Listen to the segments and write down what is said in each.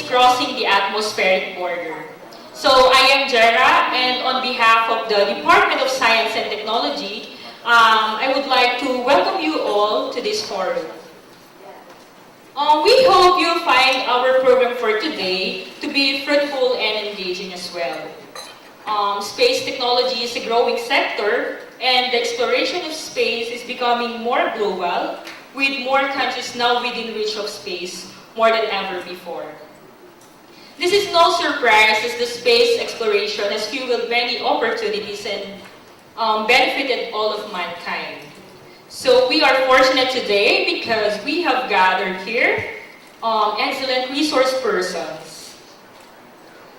crossing the atmospheric border. So I am Jera, and on behalf of the Department of Science and Technology, I would like to welcome you all to this forum. We hope you'll find our program for today to be fruitful and engaging as well. Space technology is a growing sector, and the exploration of space is becoming more global, with more countries now within reach of space more than ever before. This is no surprise, as the space exploration has fueled many opportunities and benefited all of mankind. So we are fortunate today because we have gathered here excellent resource persons.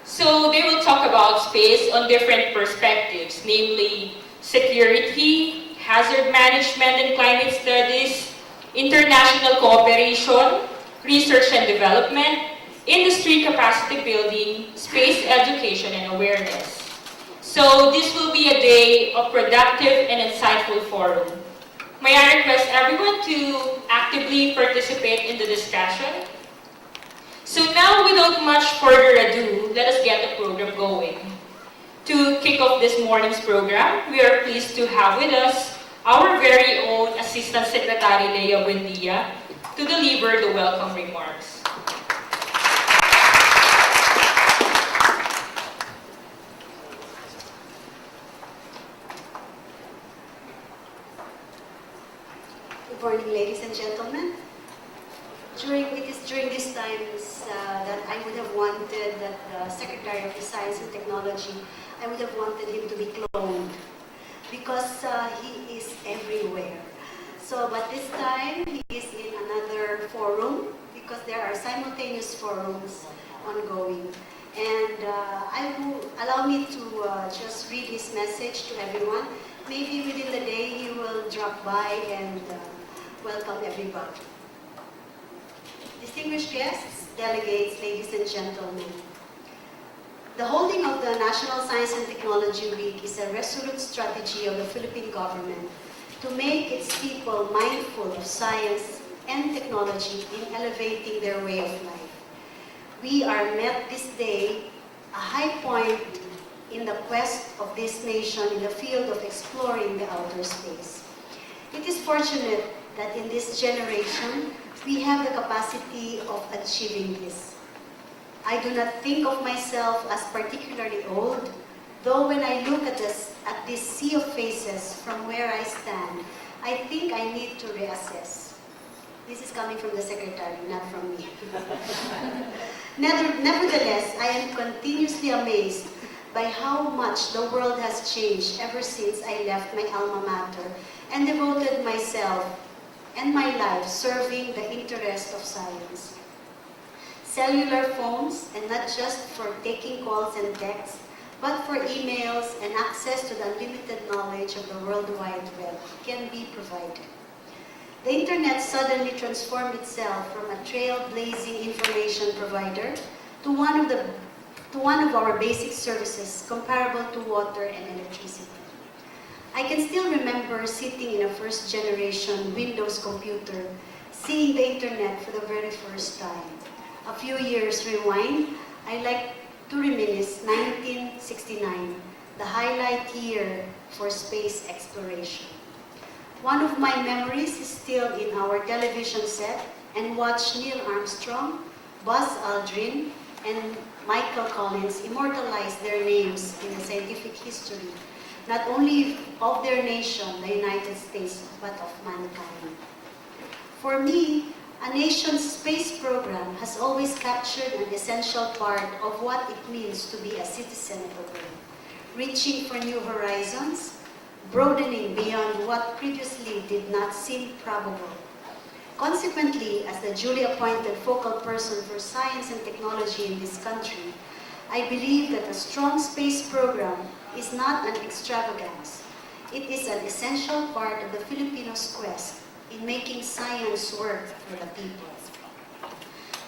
So they will talk about space on different perspectives, namely security, hazard management and climate studies, international cooperation, research and development, industry capacity building, space education and awareness. So this will be a day of productive and insightful forum. May I request everyone to actively participate in the discussion? So now, without much further ado, let us get the program going. To kick off this morning's program, we are pleased to have with us our very own Assistant Secretary Lea Buendia to deliver the welcome remarks. Good morning, ladies and gentlemen. During these times that I would have wanted that the Secretary of Science and Technology, I would have wanted him to be cloned because he is everywhere. So, but this time he is in another forum because there are simultaneous forums ongoing. And allow me to just read his message to everyone. Maybe within the day he will drop by and welcome everybody. Distinguished guests, delegates, ladies and gentlemen. The holding of the National Science and Technology Week is a resolute strategy of the Philippine government to make its people mindful of science and technology in elevating their way of life. We are met this day a high point in the quest of this nation in the field of exploring the outer space. It is fortunate that in this generation, we have the capacity of achieving this. I do not think of myself as particularly old, though when I look at this sea of faces from where I stand, I think I need to reassess. This is coming from the Secretary, not from me. Nevertheless, I am continuously amazed by how much the world has changed ever since I left my alma mater and devoted myself and my life serving the interest of science. Cellular phones, and not just for taking calls and texts, but for emails and access to the unlimited knowledge of the World Wide Web can be provided. The Internet suddenly transformed itself from a trailblazing information provider to one of our basic services comparable to water and electricity. I can still remember sitting in a first-generation Windows computer, seeing the Internet for the very first time. A few years rewind, I like to reminisce 1969, the highlight year for space exploration. One of my memories is still in our television set and watch Neil Armstrong, Buzz Aldrin, and Michael Collins immortalize their names in the scientific history, not only of their nation, the United States, but of mankind. For me, a nation's space program has always captured an essential part of what it means to be a citizen of the world, reaching for new horizons, broadening beyond what previously did not seem probable. Consequently, as the duly appointed focal person for science and technology in this country, I believe that a strong space program is not an extravagance. It is an essential part of the Filipinos' quest in making science work for the people.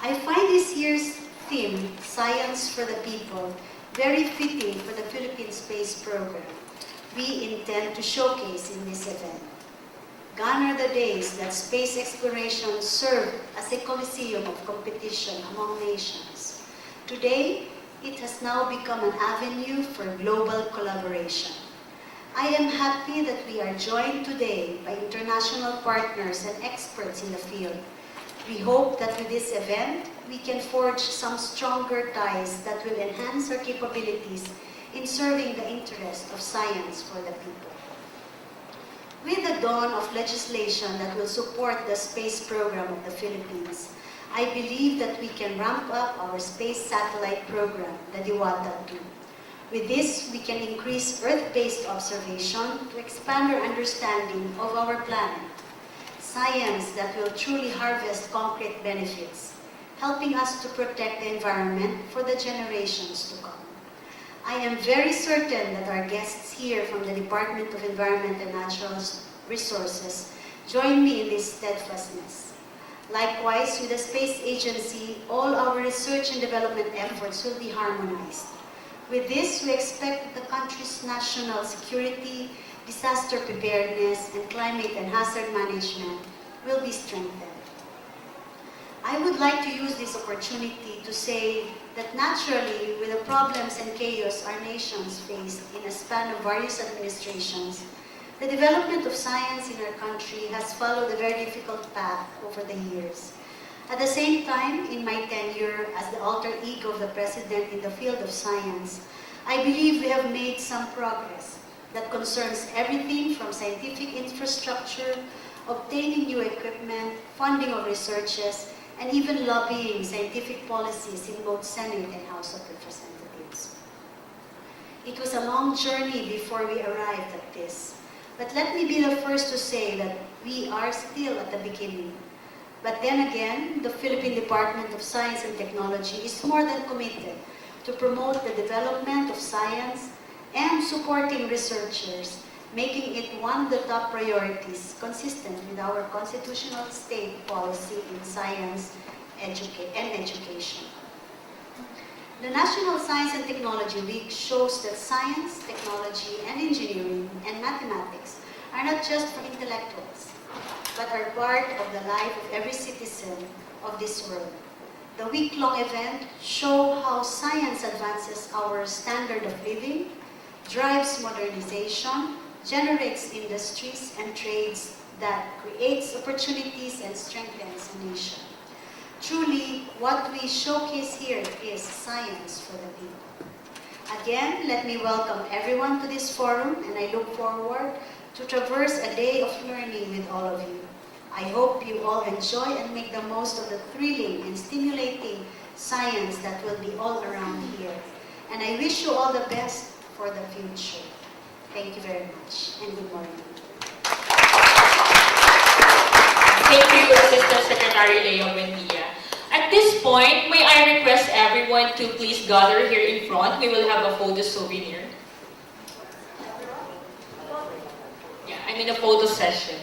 I find this year's theme, Science for the People, very fitting for the Philippine Space Program we intend to showcase in this event. Gone are the days that space exploration served as a coliseum of competition among nations. Today, it has now become an avenue for global collaboration. I am happy that we are joined today by international partners and experts in the field. We hope that with this event, we can forge some stronger ties that will enhance our capabilities in serving the interest of science for the people. With the dawn of legislation that will support the space program of the Philippines, I believe that we can ramp up our space satellite program, the DOST-2. With this, we can increase Earth-based observation to expand our understanding of our planet. Science that will truly harvest concrete benefits, helping us to protect the environment for the generations to come. I am very certain that our guests here from the Department of Environment and Natural Resources join me in this steadfastness. Likewise, with the Space Agency, all our research and development efforts will be harmonized. With this, we expect the country's national security, disaster preparedness, and climate and hazard management will be strengthened. I would like to use this opportunity to say that naturally, with the problems and chaos our nations faced in a span of various administrations, the development of science in our country has followed a very difficult path over the years. At the same time, in my tenure as the alter ego of the President in the field of science, I believe we have made some progress that concerns everything from scientific infrastructure, obtaining new equipment, funding of researches, and even lobbying scientific policies in both Senate and House of Representatives. It was a long journey before we arrived at this, but let me be the first to say that we are still at the beginning. But then again, the Philippine Department of Science and Technology is more than committed to promote the development of science and supporting researchers, making it one of the top priorities consistent with our constitutional state policy in science and education. The National Science and Technology Week shows that science, technology, and engineering and mathematics are not just for intellectuals, but are part of the life of every citizen of this world. The week-long event shows how science advances our standard of living, drives modernization, generates industries and trades that creates opportunities and strengthens a nation. Truly, what we showcase here is science for the people. Again, let me welcome everyone to this forum, and I look forward to traverse a day of learning with all of you. I hope you all enjoy and make the most of the thrilling and stimulating science that will be all around here. And I wish you all the best for the future. Thank you very much, and good morning. Thank you, Assistant Secretary Leo Buendia. At this point, may I request everyone to please gather here in front. We will have a photo souvenir. Yeah, I'm in a photo session.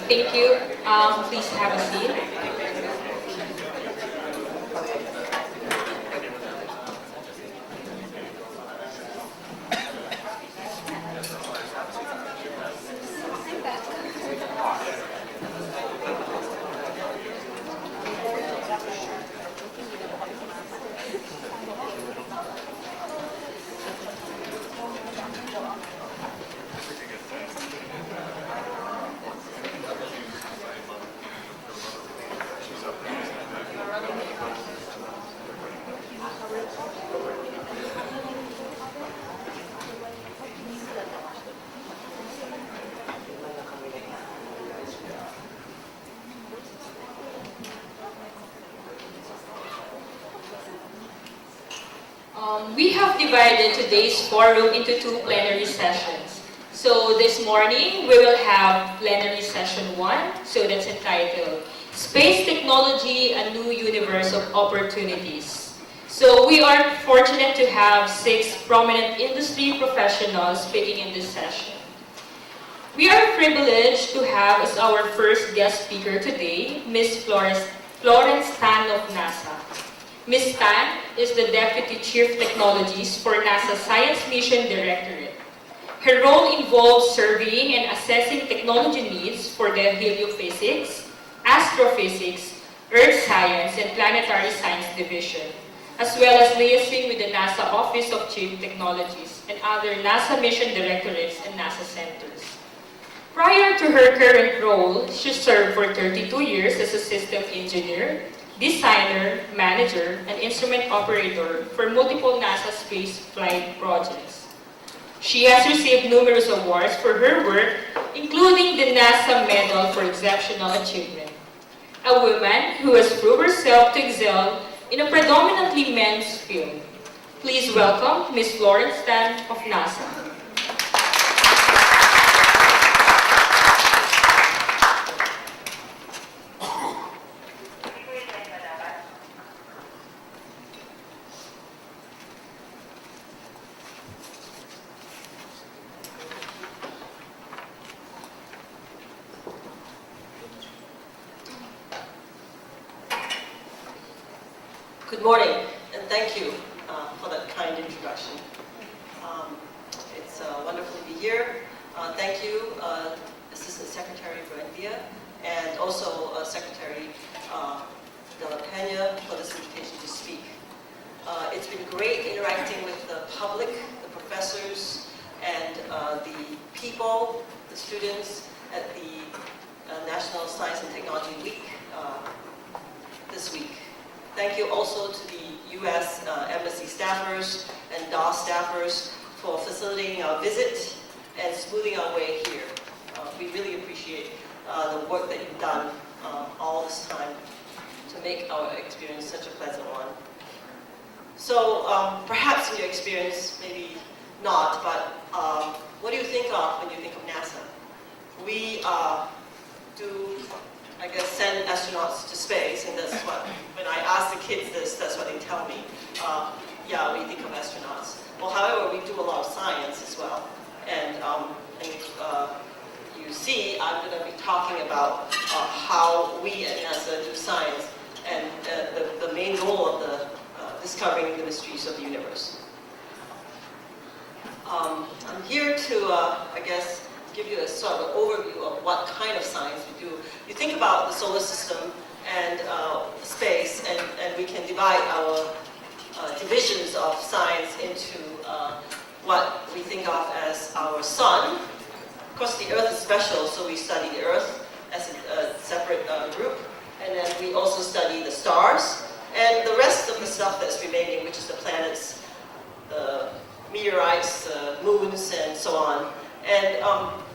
Thank you. Please have a seat. We have divided today's forum into two plenary sessions. So this morning, we will have plenary session 1, so that's entitled Space Technology, a New Universe of Opportunities. So we are fortunate to have 6 prominent industry professionals speaking in this session. We are privileged to have as our first guest speaker today, Ms. Florence Tan of NASA. Ms. Tan is the Deputy Chief Technologist for NASA Science Mission Directorate. Her role involves surveying and assessing technology needs for the heliophysics, astrophysics, earth science, and planetary science division, as well as liaising with the NASA Office of Chief Technologists and other NASA mission directorates and NASA centers. Prior to her current role, she served for 32 years as a system engineer, designer, manager, and instrument operator for multiple NASA space flight projects. She has received numerous awards for her work, including the NASA Medal for Exceptional Achievement. A woman who has proved herself to excel in a predominantly men's field. Please welcome Ms. Florence Tan of NASA. Good morning, and thank you for that kind introduction. It's wonderful to be here. Thank you, Assistant Secretary Varinia, and also Secretary De La Peña for this invitation to speak. It's been great interacting with the public, the professors, and the people, the students at the National Science and Technology Week this week. Thank you also to the U.S. Embassy staffers and DOST staffers for facilitating our visit and smoothing our way here. We really appreciate the work that you've done all this time to make our experience such a pleasant one. So perhaps in your experience, maybe not, but what do you think of when you think of NASA? We do, I guess, send astronauts to space, and that's what, when I ask the kids this, that's what they tell me. Yeah, we think of astronauts. Well, however, we do a lot of science as well. And you see, I'm going to be talking about how we at NASA do science and the main goal of the discovering the mysteries of the universe. I'm here to, I guess, give you a sort of overview of what kind of science we do. You think about the solar system and space, and we can divide our divisions of science into what we think of as our sun. Of course, the Earth is special, so we study the Earth as a separate group. And then we also study the stars, and the rest of the stuff that's remaining, which is the planets, the meteorites, the moons, and so on. And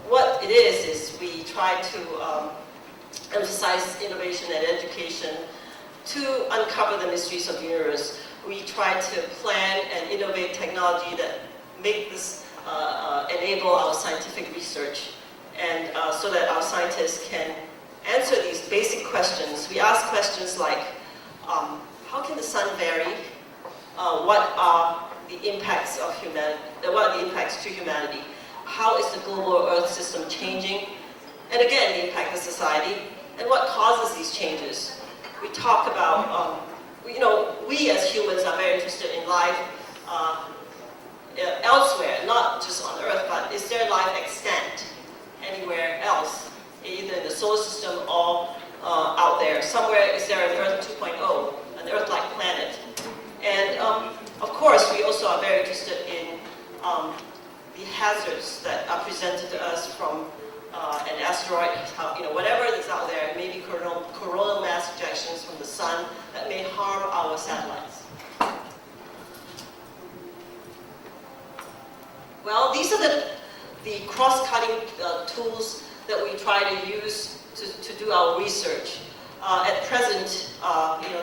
what it is we try to emphasize innovation and education to uncover the mysteries of the universe. We try to plan and innovate technology that make this enable our scientific research, and so that our scientists can answer these basic questions. We ask questions like, how can the sun vary? What are the impacts of humanity? What are the impacts to humanity? How is the global Earth system changing? and again, the impact of society, and what causes these changes. We talk about, we as humans are very interested in life elsewhere, not just on Earth, but is there life extant anywhere else, either in the solar system or out there? Somewhere, is there an Earth 2.0, an Earth-like planet? And of course, we also are very interested in the hazards that are presented to us from an asteroid, whatever is out there, maybe coronal mass ejections from the sun that may harm our satellites. Well, these are the cross-cutting tools that we try to use to do our research. At present,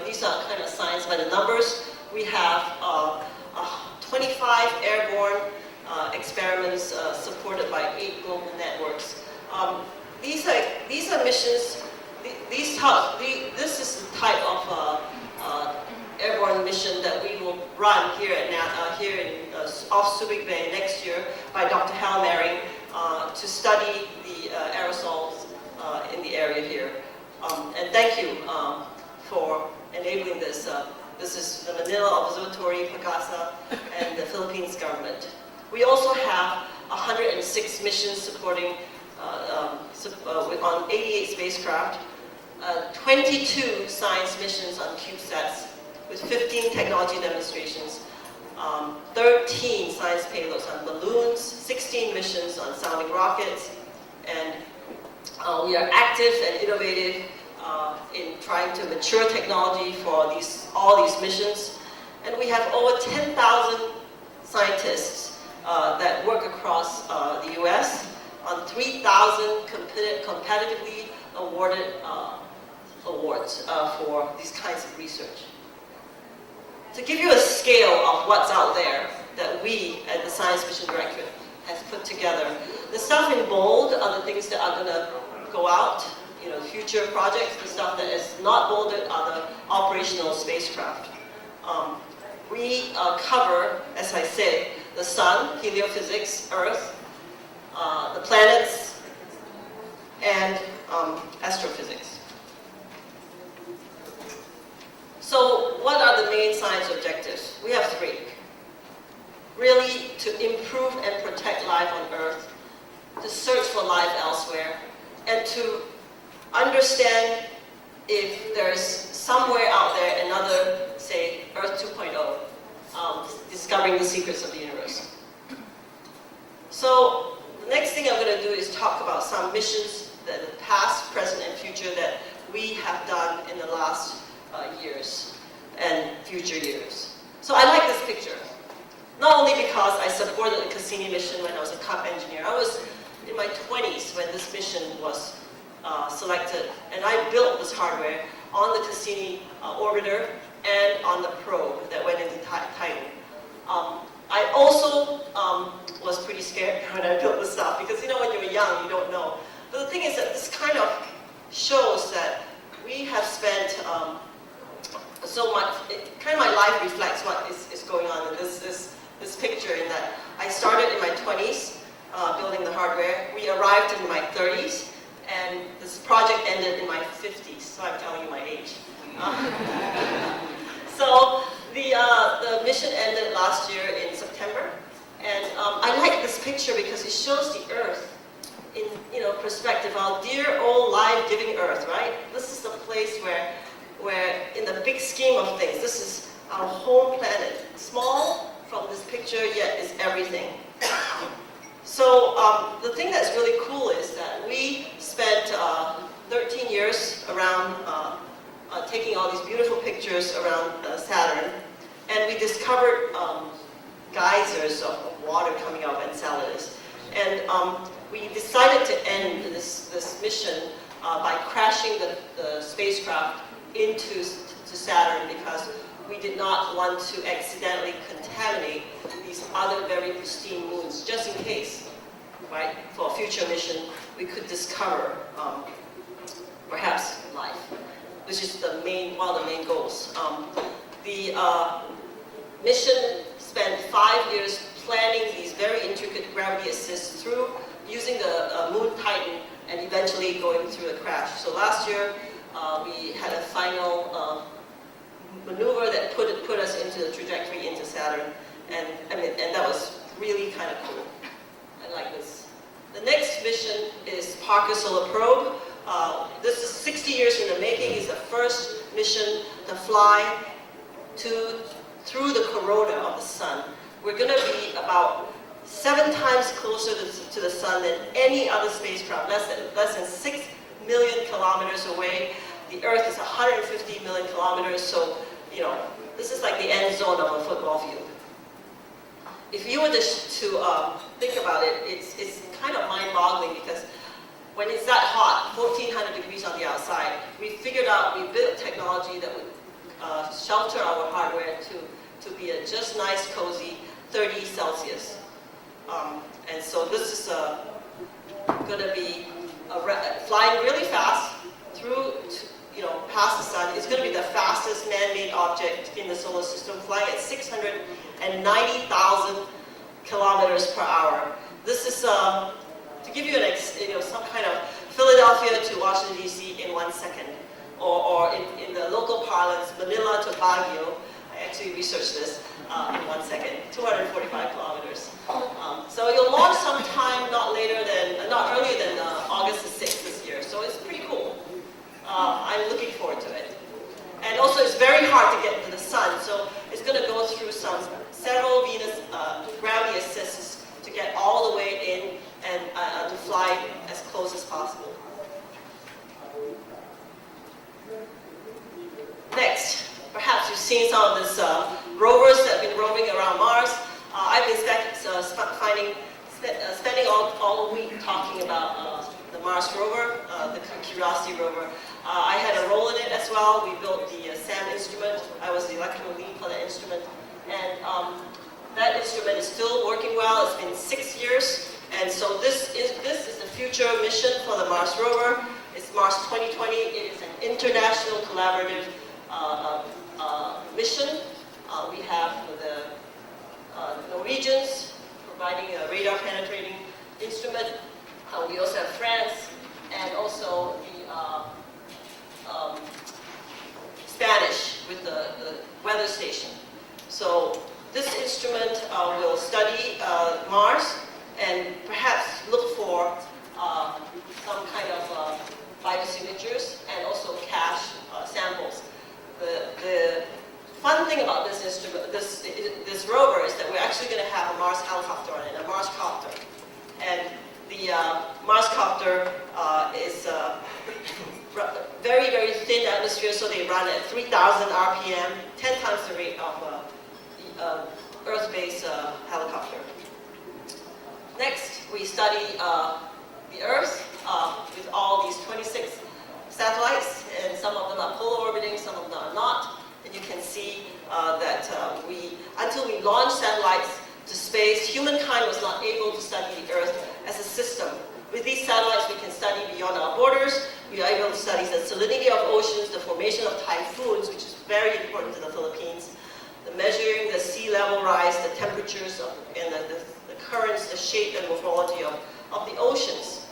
these are kind of science by the numbers. We have 25 airborne experiments supported by 8 global networks. These are missions. This is the type of airborne mission that we will run here off Subic Bay next year by Dr. Hal Mehring to study the aerosols in the area here. And thank you for enabling this. This is the Manila Observatory, Parka, and the Philippines government. We also have 106 missions supporting on 88 spacecraft, 22 science missions on CubeSats with 15 technology demonstrations, 13 science payloads on balloons, 16 missions on sounding rockets, and we are active and innovative in trying to mature technology for all these missions. And we have over 10,000 scientists that work across the US on 3,000 competitively awarded awards for these kinds of research. To give you a scale of what's out there that we at the Science Mission Directorate has put together, the stuff in bold are the things that are going to go out, future projects. The stuff that is not bolded are the operational spacecraft. We cover, as I said, the sun, heliophysics, Earth, the planets, and astrophysics. So what are the main science objectives? We have 3. Really, to improve and protect life on Earth, to search for life elsewhere, and to understand if there's somewhere out there another, say, Earth 2.0, discovering the secrets of the universe. So the next thing I'm going to do is talk about some missions, the past, present, and future that we have done in the last years and future years. So I like this picture, not only because I supported the Cassini mission when I was a CUP engineer. I was in my 20s when this mission was selected, and I built this hardware on the Cassini orbiter and on the probe that went into Titan. I also was pretty scared when I built this stuff because when you're young, you don't know. But the thing is that this kind of shows that we have spent so much. My life reflects what is going on in this picture. In that I started in my 20s building the hardware. We arrived in my 30s, and this project ended in my 50s. So I'm telling you my age. So the mission ended last year in September, and I like this picture because it shows the Earth in perspective. Our dear old life-giving Earth, right? This is the place where in the big scheme of things, this is our home planet. Small from this picture, yet is everything. So the thing that's really cool is that we spent 13 years around taking all these beautiful pictures around Saturn, and we discovered geysers of water coming out of Enceladus. And we decided to end this mission by crashing the spacecraft into Saturn because we did not want to accidentally contaminate these other very pristine moons, just in case, right? For a future mission, we could discover perhaps life, which is one of the main goals. The mission spent 5 years planning these very intricate gravity assists through using the moon Titan and eventually going through a crash. So last year, we had a final maneuver that put us into the trajectory into Saturn, and that was really kind of cool. I like this. The next mission is Parka Solar Probe. This is 60 years in the making. It's the first mission to fly through the corona of the sun. We're going to be about 7 times closer to the sun than any other spacecraft, less than 6 million kilometers away. The Earth is 150 million kilometers, so this is like the end zone of a football field. If you were to think about it, it's kind of mind-boggling, because when it's that hot, 1400 degrees on the outside, we built technology that would shelter our hardware to be a just nice, cozy 30 Celsius. And so this is going to be flying really fast through, past the sun. It's going to be the fastest man-made object in the solar system, flying at 690,000 kilometers per hour. This is to give you some kind of Philadelphia to Washington D.C. in 1 second, or in the local parlance, Manila to Baguio. I actually researched this in 1 second, 245 kilometers. So you'll launch sometime not earlier than August the 6th this year. So it's pretty cool. I'm looking forward to it. And also, it's very hard to get to the sun, so it's going to go through several Venus gravity assists to get all the way in and to fly as close as possible. Next, perhaps you've seen some of these rovers that have been roving around Mars. I've been spending all the week talking about the Mars rover, the Curiosity rover. I had a role in it as well. We built the SAM instrument. I was the electrical lead for that instrument. And that instrument is still working well. It's been 6 years. And so this is the future mission for the Mars rover. It's Mars 2020. It is an international collaborative mission. We have the Norwegians providing a radar penetrating instrument. We also have France, and also the Spanish with the weather station. So this instrument will study Mars and perhaps look for some kind of biosignatures and also cache samples. The fun thing about this instrument, this rover, is that we're actually going to have a Mars helicopter on it, a Mars copter. And the Mars copter is very, very thin atmosphere, so they run at 3,000 RPM, 10 times the rate of Earth-based helicopter. Next, we study the Earth with all these 26 satellites, and some of them are polar orbiting, some of them are not. And you can see that until we launched satellites to space, humankind was not able to study the Earth as a system. With these satellites, we can study beyond our borders. We are able to study the salinity of oceans, the formation of typhoons, which is very important to the Philippines, the measuring the sea level rise, the temperatures, and the currents, the shape and morphology of the oceans.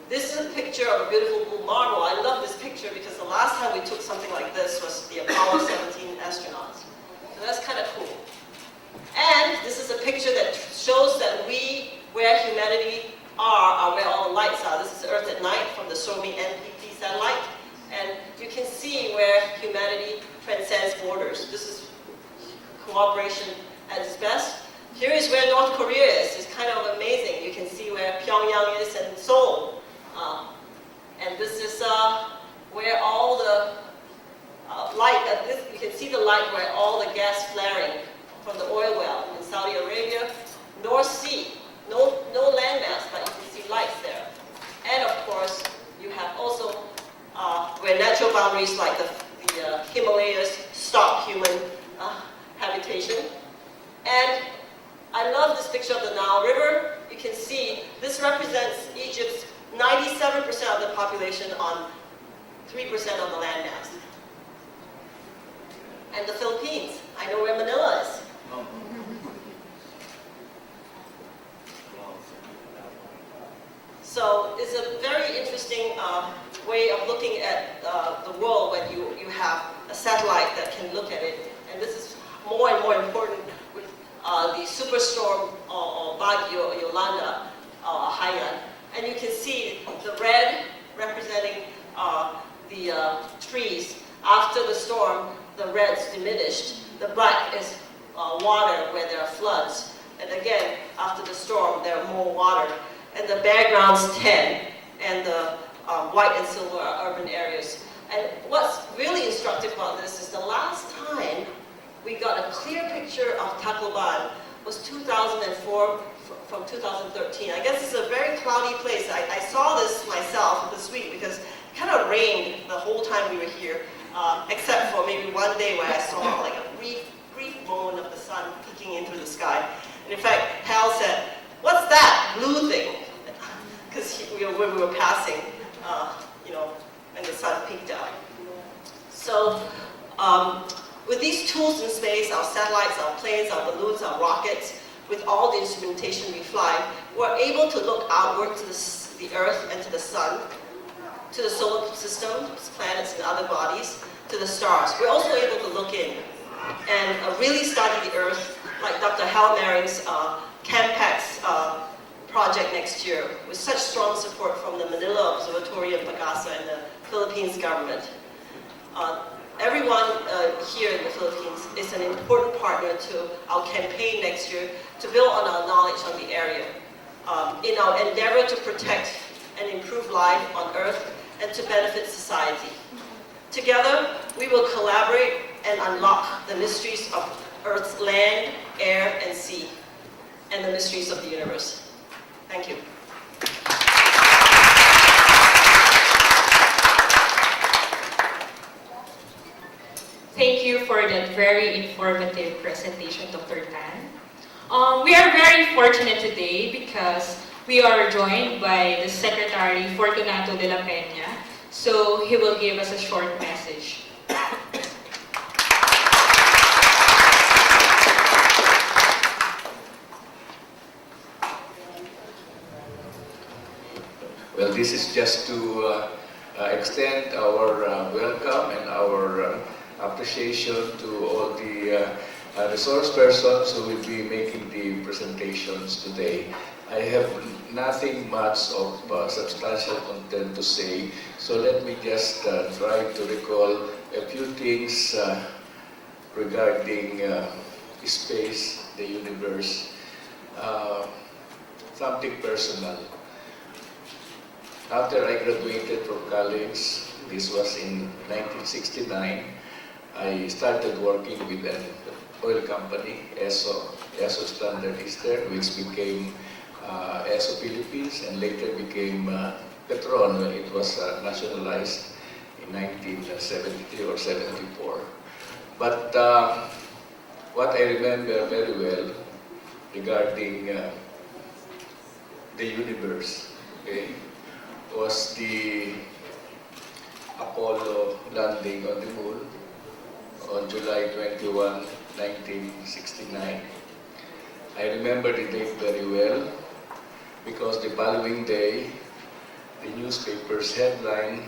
This is a picture of a beautiful blue marble. I love this picture because the last time we took something like this was the Apollo 17 astronauts. So that's kind of cool. And this is a picture that shows that where humanity are where all the lights are. This is Earth at night from the Soviet NPT satellite. And you can see where humanity transcends borders. This is cooperation at its best. Here is where North Korea is. It's kind of amazing. You can see where Pyongyang is and Seoul. And this is where all the you can see the light where all the gas flaring from the oil well in Saudi Arabia. North Sea, no landmass, but you can see lights there. And of course, you have also where natural boundaries like the Himalayas stop human habitation. And I love this picture of the Nile River. You can see this represents Egypt's 97% of the population on 3% of the landmass. And the Philippines, I know where Manila is. So it's a very interesting way of looking at the world when you have a satellite that can look at it. And this is more and more important with the superstorm or Baguio or Yolanda or Haiyan. And you can see the red representing the trees. After the storm, the red's diminished. The black is water where there are floods. And again, after the storm, there are more water. And the background's tan, and the white and silver are urban areas. And what's really instructive about this is the last time we got a clear picture of Tacloban was 2004 from 2013. I guess it's a very cloudy place. I saw this myself this week because it kind of rained the whole time we were here, except for maybe one day where I saw like a brief moment of the sun peeking into the sky. And in fact, Hal said, "What's that blue thing?" Because when we were passing, and the sun peeked out. So with these tools in space, our satellites, our planes, our balloons, our rockets, with all the instrumentation we fly, we're able to look outward to the Earth and to the sun, to the solar system, planets and other bodies, to the stars. We're also able to look in and really study the Earth, like Dr. Hal Maring's CAMPAX project next year, with such strong support from the Manila Observatory of Pagasa and the Philippines government. Everyone here in the Philippines is an important partner to our campaign next year to build on our knowledge on the area in our endeavor to protect and improve life on Earth and to benefit society. Together, we will collaborate and unlock the mysteries of Earth's land, air, and sea, and the mysteries of the universe. Thank you. Thank you for that very informative presentation, Dr. Tan. We are very fortunate today because we are joined by the Secretary Fortunato de la Peña, so he will give us a short message. Well, this is just to extend our welcome and our appreciation to all the resource persons who will be making the presentations today. I have nothing much of substantial content to say, so let me just try to recall a few things regarding space, the universe, something personal. After I graduated from college, this was in 1969, I started working with an oil company, ESO Standard Eastern, which became ESO Philippines and later became Petron when it was nationalized in 1973 or 74. But what I remember very well regarding the universe, okay, was the Apollo landing on the moon on July 21, 1969. I remember the date very well because the following day, the newspaper's headline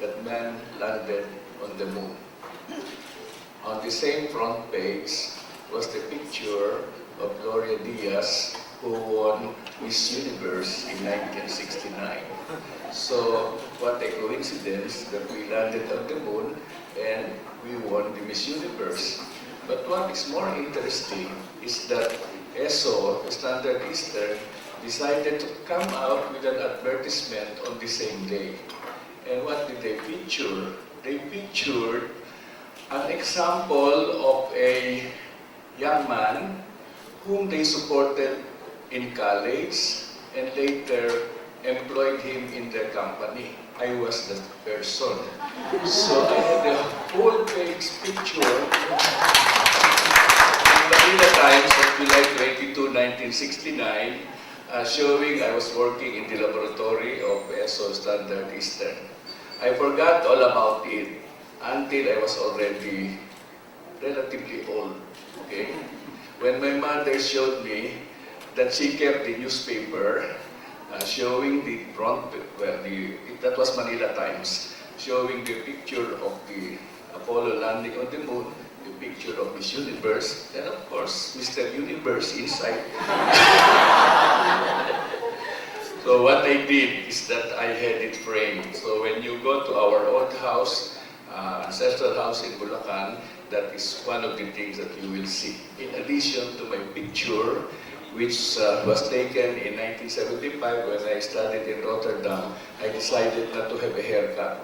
that man landed on the moon. On the same front page was the picture of Gloria Diaz, who won Miss Universe in 1969. So, what a coincidence that we landed on the moon and we won the Miss Universe. But what is more interesting is that ESO, the Standard Eastern, decided to come out with an advertisement on the same day. And what did they feature? They featured an example of a young man whom they supported in college and later employed him in their company. I was that person. So I had a full page picture in Manila Times of July 22, 1969, showing I was working in the laboratory of ESO Standard Eastern. I forgot all about it until I was already relatively old. Okay? When my mother showed me that she kept the newspaper showing the front, well, that was Manila Times, showing the picture of the Apollo landing on the moon, the picture of Miss Universe, and of course, Mr. Universe inside. So what I did is that I had it framed. So when you go to our old house, ancestral house in Bulacan, that is one of the things that you will see. In addition to my picture, which was taken in 1975 when I studied in Rotterdam, I decided not to have a haircut.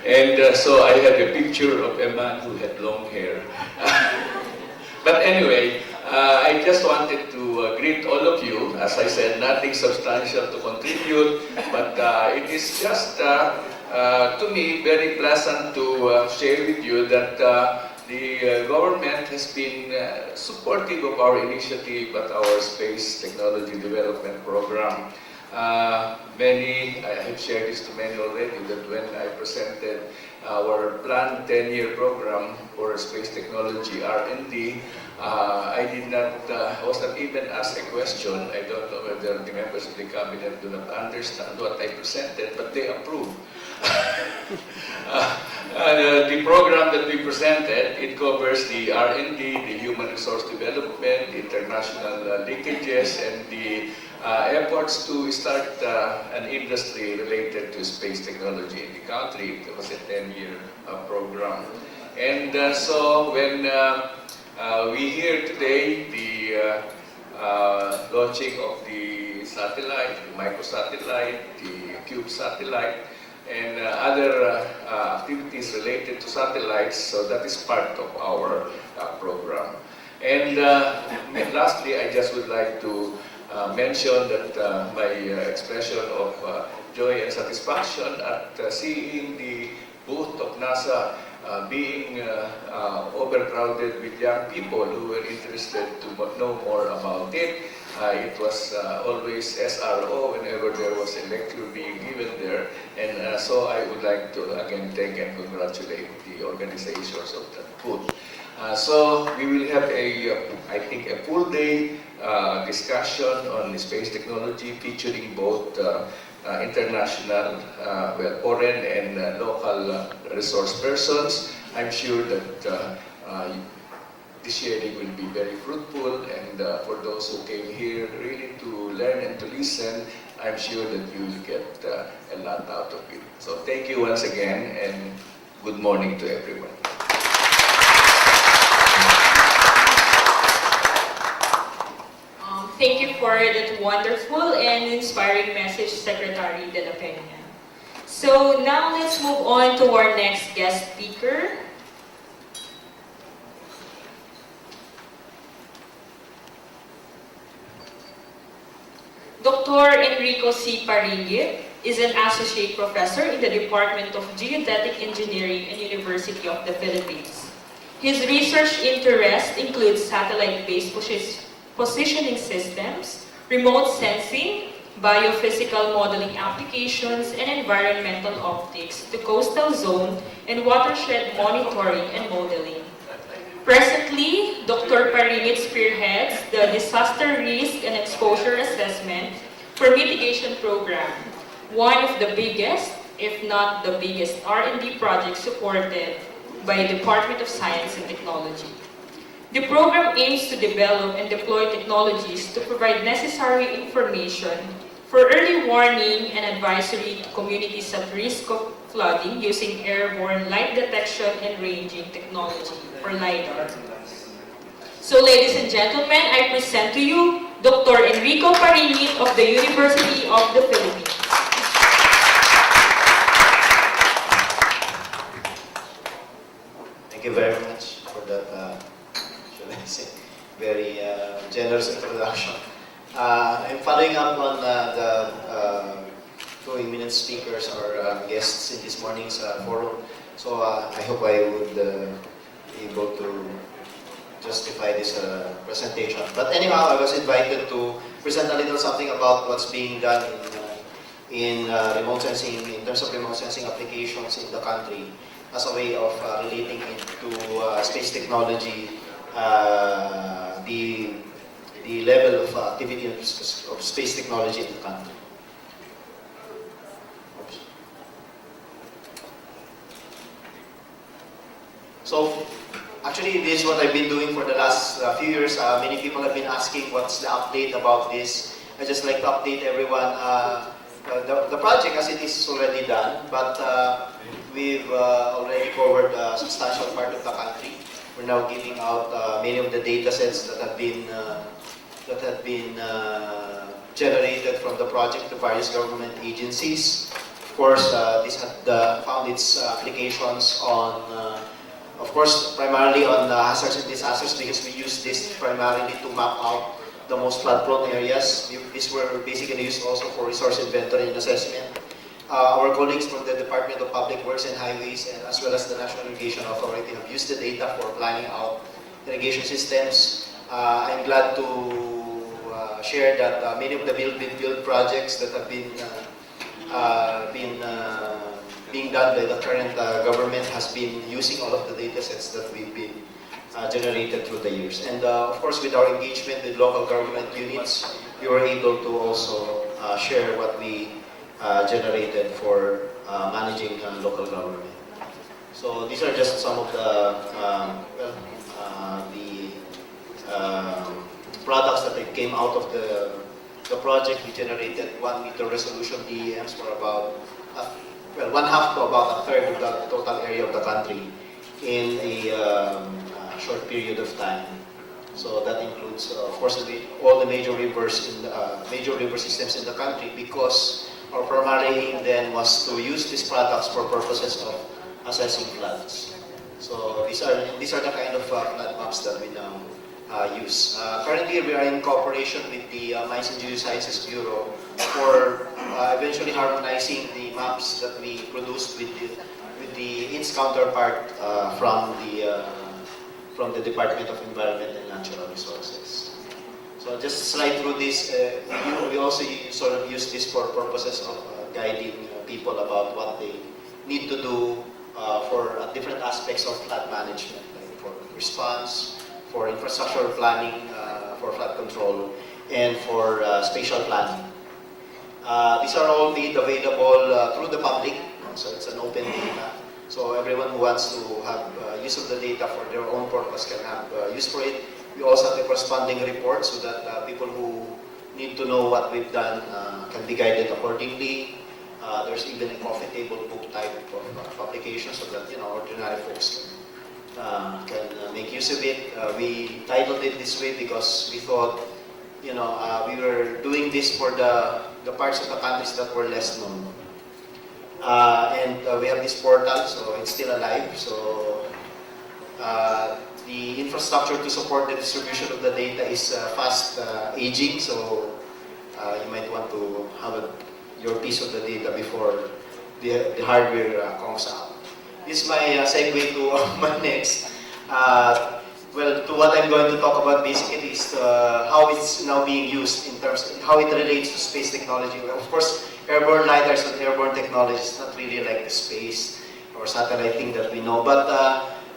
And so I had a picture of a man who had long hair. But anyway, I just wanted to greet all of you. As I said, nothing substantial to contribute, but it is just, to me, very pleasant to share with you that the government has been supportive of our initiative at our Space Technology Development Program. I have shared this to many already, that when I presented our planned 10-year program for space technology R&D, I was not even asked a question. I don't know whether the members of the cabinet do not understand what I presented, but they approved. The program that we presented, it covers the R&D, the human resource development, international linkages, and the efforts to start an industry related to space technology in the country. It was a 10-year program. And so when we hear today the launching of the satellite, the microsatellite, the cube satellite, and other activities related to satellites, so that is part of our program. And lastly, I just would like to mention that my expression of joy and satisfaction at seeing the booth of NASA being overcrowded with young people who were interested to know more about it. It was always SRO whenever there was a lecture being given there, and so I would like to again thank and congratulate the organizers of that booth. So we will have I think a full day discussion on space technology featuring both international, foreign and local resource persons. I'm sure that the sharing will be very fruitful, and for those who came here really to learn and to listen, I'm sure that you will get a lot out of it. So thank you once again, and good morning to everyone. Thank you for that wonderful and inspiring message, Secretary De La Peña. So now let's move on to our next guest speaker. Dr. Enrico C. Paringit is an associate professor in the Department of Geodetic Engineering and University of the Philippines. His research interests include satellite-based positioning systems, remote sensing, biophysical modeling applications, and environmental optics to coastal zone and watershed monitoring and modeling. Presently, Dr. Paringit spearheads the Disaster Risk and Exposure Assessment for Mitigation Program, one of the biggest, if not the biggest, R&D project supported by the Department of Science and Technology. The program aims to develop and deploy technologies to provide necessary information for early warning and advisory to communities at risk of flooding using airborne light detection and ranging technology, or LiDAR. So ladies and gentlemen, I present to you Dr. Enrico Paringit of the University of the Philippines. Thank you very much for that, should I say, very generous introduction. I'm following up on the two eminent speakers or guests in this morning's forum. So I hope I would be able to justify this presentation. But anyhow, I was invited to present a little something about what's being done in remote sensing, in terms of remote sensing applications in the country, as a way of relating it to space technology, the the level of activity of space technology in the country. Oops. So, actually, this is what I've been doing for the last few years. Many people have been asking what's the update about this. I just like to update everyone. The project as it is already done, but we've already covered a substantial part of the country. We're now giving out many of the data sets that have been generated from the project to various government agencies. Of course, this had found its applications on, of course, primarily on hazards and disasters, because we use this primarily to map out the most flood-prone areas. These were basically used also for resource inventory and assessment. Our colleagues from the Department of Public Works and Highways, and as well as the National Irrigation Authority, have used the data for planning out irrigation systems. I'm glad to share that many of the build projects that have been being done by the current government has been using all of the data sets that we've been generated through the years. And of course, with our engagement with local government units, we were able to also share what we generated for managing local government. So these are just some of the products that came out of the project. We generated 1 meter resolution DEMs for about, well, 1/2 to about 1/3 of the total area of the country in a short period of time. So that includes, of course, all the major rivers in the major river systems in the country, because our primary aim then was to use these products for purposes of assessing floods. So these are the kind of flood maps that we now use. Currently, we are in cooperation with the Mines and Geosciences Bureau for eventually harmonizing the maps that we produced with its counterpart from the Department of Environment and Natural Resources. So just slide through this. We also sort of use this for purposes of guiding people about what they need to do for different aspects of flood management, like for response, for infrastructure planning, for flood control, and for spatial planning. These are all made available through the public, so it's an open data. So everyone who wants to have use of the data for their own purpose can have use for it. We also have the corresponding report so that people who need to know what we've done can be guided accordingly. There's even a coffee table book type of publication so that ordinary folks can make use of it. We titled it this way because we thought we were doing this for the parts of the countries that were less known. And we have this portal, so it's still alive. So the infrastructure to support the distribution of the data is fast aging. So you might want to have your piece of the data before the hardware comes out. This is my segue to my next. Well, to what I'm going to talk about basically is how it's now being used in terms of how it relates to space technology. Well, of course, airborne lidars and airborne technology is not really like the space or satellite thing that we know. But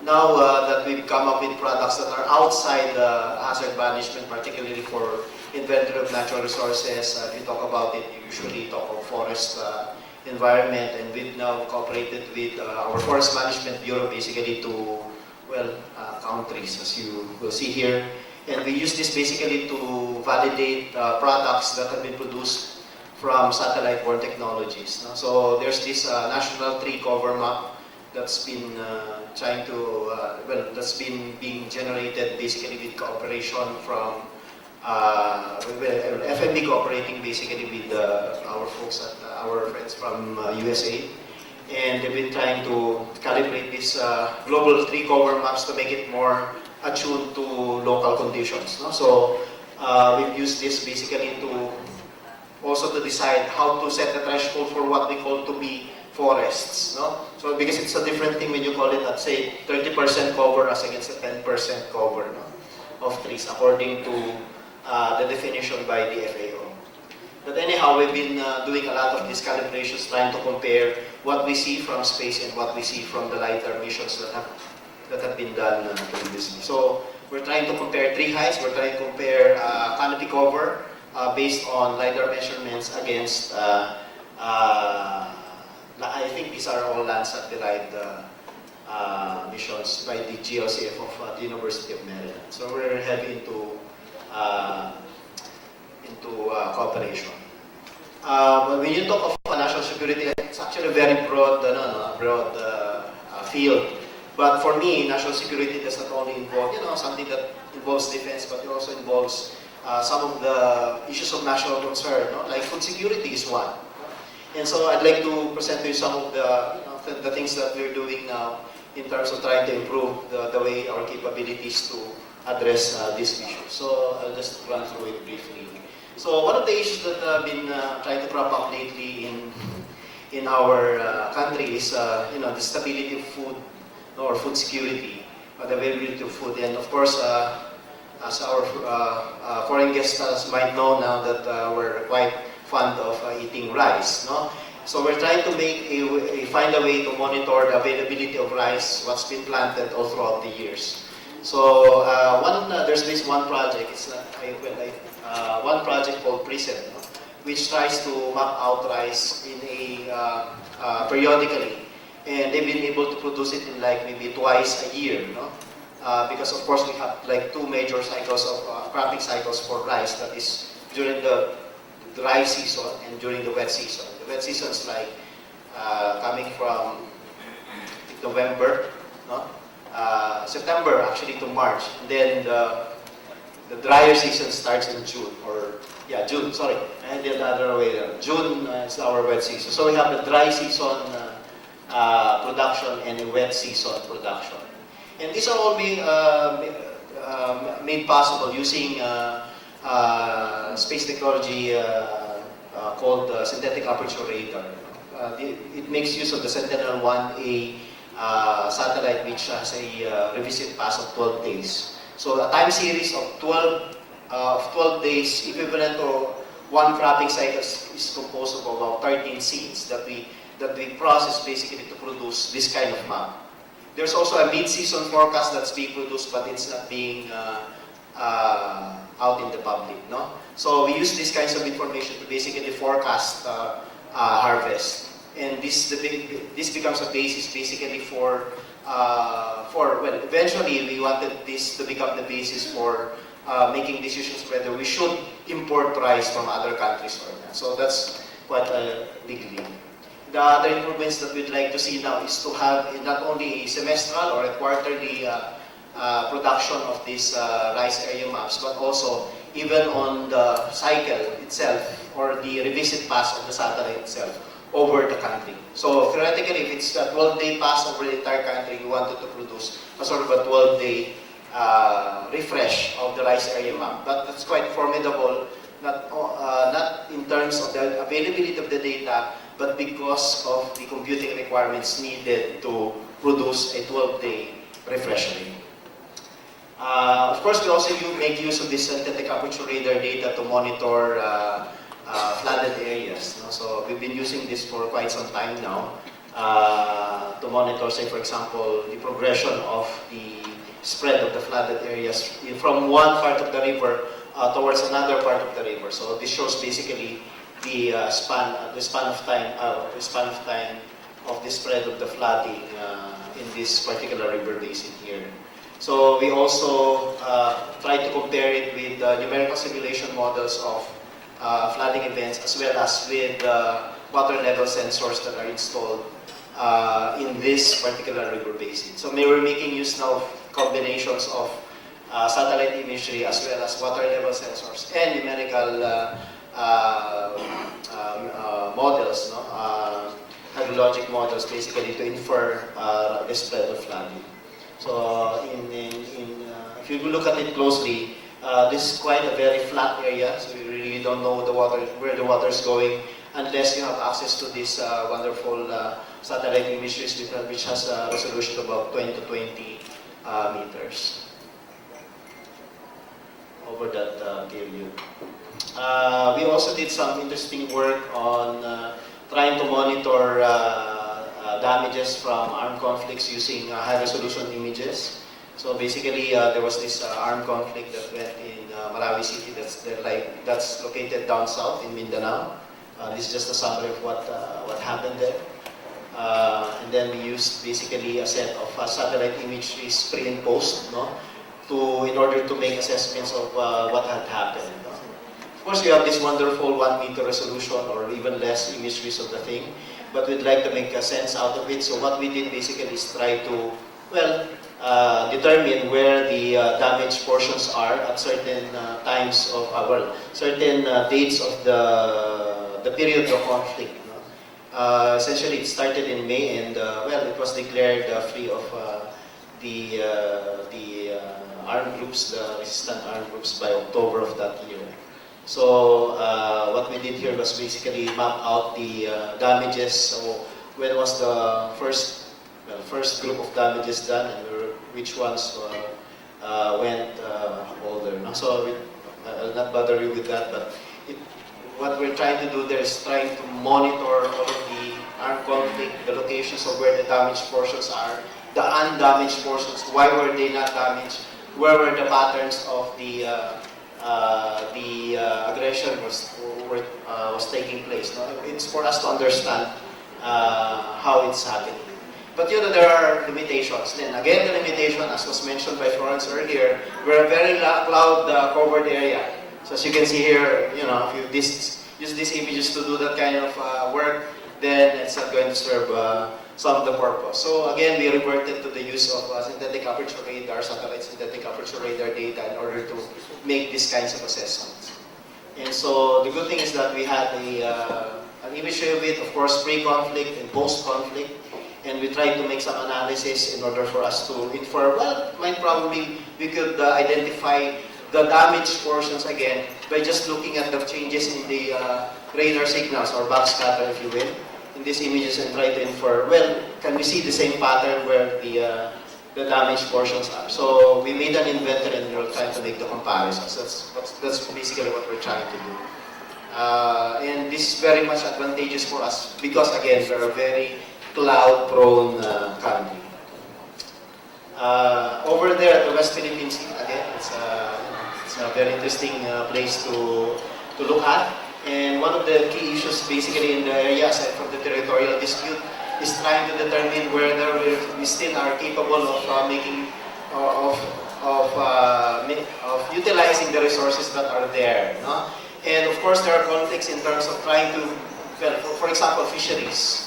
now that we've come up with products that are outside hazard management, particularly for inventory of natural resources, if you talk about it, you usually talk of forest environment, and we've now cooperated with our Forest Management Bureau basically to countries, as you will see here. And we use this basically to validate products that have been produced from satellite-borne technologies. No? So there's this national tree cover map that's been being generated basically with cooperation from FMB cooperating basically with our folks at our friends from USA. And they've been trying to calibrate these global tree cover maps to make it more attuned to local conditions. No? So we've used this basically to also to decide how to set the threshold for what we call to be forests. No? So because it's a different thing when you call it at say 30% cover as against a 10% cover of trees according to the definition by the FAO. But anyhow, we've been doing a lot of these calibrations, trying to compare what we see from space and what we see from the LiDAR missions that have been done previously. So We're trying to compare tree heights, we're trying to compare canopy cover based on LiDAR measurements against, I think these are all Landsat-derived missions by the GLCF of the University of Maryland. So we're heavy into cooperation. When you talk of national security, it's actually a very broad, field. But for me, national security does not only involve, something that involves defense, but it also involves some of the issues of national concern, like food security is one. And so I'd like to present to you some of the things that we're doing now in terms of trying to improve the way our capabilities to address this issue. So I'll just run through it briefly. So one of the issues that I've been trying to prop up lately in our country is the stability of food or food security, the availability of food. And of course, as our foreign guests might know now that we're quite fond of eating rice, no? So we're trying to find a way to monitor the availability of rice, what's been planted all throughout the years. So there's this one project. It's one project called PRISM, which tries to map out rice in periodically, and they've been able to produce it in like maybe twice a year, because of course we have like two major cycles of cropping cycles for rice. That is during the dry season and during the wet season. The wet season is like coming from November, September actually to March, and then the drier season starts in June, June, sorry, and the other way around. June is our wet season. So we have the dry season production and a wet season production. And these are all being made possible using space technology called synthetic aperture radar. It makes use of the Sentinel-1A satellite, which has a revisit pass of 12 days. So a time series of 12 days, equivalent to one cropping cycle, is composed of about 13 seeds that we process basically to produce this kind of map. There's also a mid-season forecast that's being produced, but it's not being out in the public, no? So we use these kinds of information to basically forecast harvest, and this becomes a basis basically for eventually we wanted this to become the basis for making decisions whether we should import rice from other countries or not. So that's quite a big leap. The other improvements that we'd like to see now is to have not only a semestral or a quarterly production of these rice area maps, but also even on the cycle itself or the revisit pass of the satellite itself over the country. So theoretically, if it's a 12-day pass over the entire country, we wanted to produce a sort of a 12-day refresh of the rice area map. But that's quite formidable, not in terms of the availability of the data, but because of the computing requirements needed to produce a 12-day refresh rate. Of course, we also make use of this synthetic aperture radar data to monitor flooded areas. So we've been using this for quite some time now to monitor, say for example, the progression of the spread of the flooded areas from one part of the river towards another part of the river. So this shows basically the span of time of the spread of the flooding in this particular river basin here. So we also try to compare it with numerical simulation models of flooding events, as well as with water level sensors that are installed in this particular river basin. So we're making use now of combinations of satellite imagery as well as water level sensors and numerical models, hydrologic models, basically to infer the spread of flooding. So if you look at it closely, this is quite a very flat area, so you really don't know where the water is going unless you have access to this wonderful satellite imagery which has a resolution of about 20 to 20 meters over that period. We also did some interesting work on trying to monitor damages from armed conflicts using high-resolution images. So basically, there was this armed conflict that went in Marawi City. That's located down south in Mindanao. This is just a summary of what happened there. And then we used basically a set of satellite imageries pre and post, no, in order to make assessments of what had happened. No? Of course, we have this wonderful 1 meter resolution or even less imageries of the thing, but we'd like to make a sense out of it. So what we did basically is try to, well, determine where the damaged portions are at certain times of, certain dates of the period of conflict. Essentially, it started in May, and well, it was declared free of the armed groups, the resistant armed groups, by October of that year. So what we did here was basically map out the damages. So when was the first group of damages done, and which ones went older. No? So I'll not bother you with that, but what we're trying to do there is trying to monitor all of the armed conflict, the locations of where the damaged portions are, the undamaged portions, why were they not damaged, where were the patterns of the aggression was taking place. No? It's for us to understand how it's happening. But you know, there are limitations. Then again, the limitation, as was mentioned by Florence earlier, we're a very cloud-covered area. So as you can see here, you know, if you use these images to do that kind of work, then it's not going to serve some of the purpose. So again, we reverted to the use of synthetic aperture radar, satellite synthetic aperture radar data in order to make these kinds of assessments. And so the good thing is that we had an imagery of it, of course, pre-conflict and post-conflict, and we tried to make some analysis in order for us to infer, well, we could identify the damaged portions again by just looking at the changes in the radar signals or backscatter, if you will, in these images, and try to infer, well, can we see the same pattern where the damaged portions are? So we made an inventory and we're trying to make the comparisons. That's basically what we're trying to do. And this is very much advantageous for us because, again, we're a very cloud-prone country. Over there at the West Philippines, again, it's a very interesting place to look at. And one of the key issues basically in the area, aside from the territorial dispute, is trying to determine whether we still are capable of utilizing the resources that are there. No? And of course, there are conflicts in terms of trying to, well, for example, fisheries.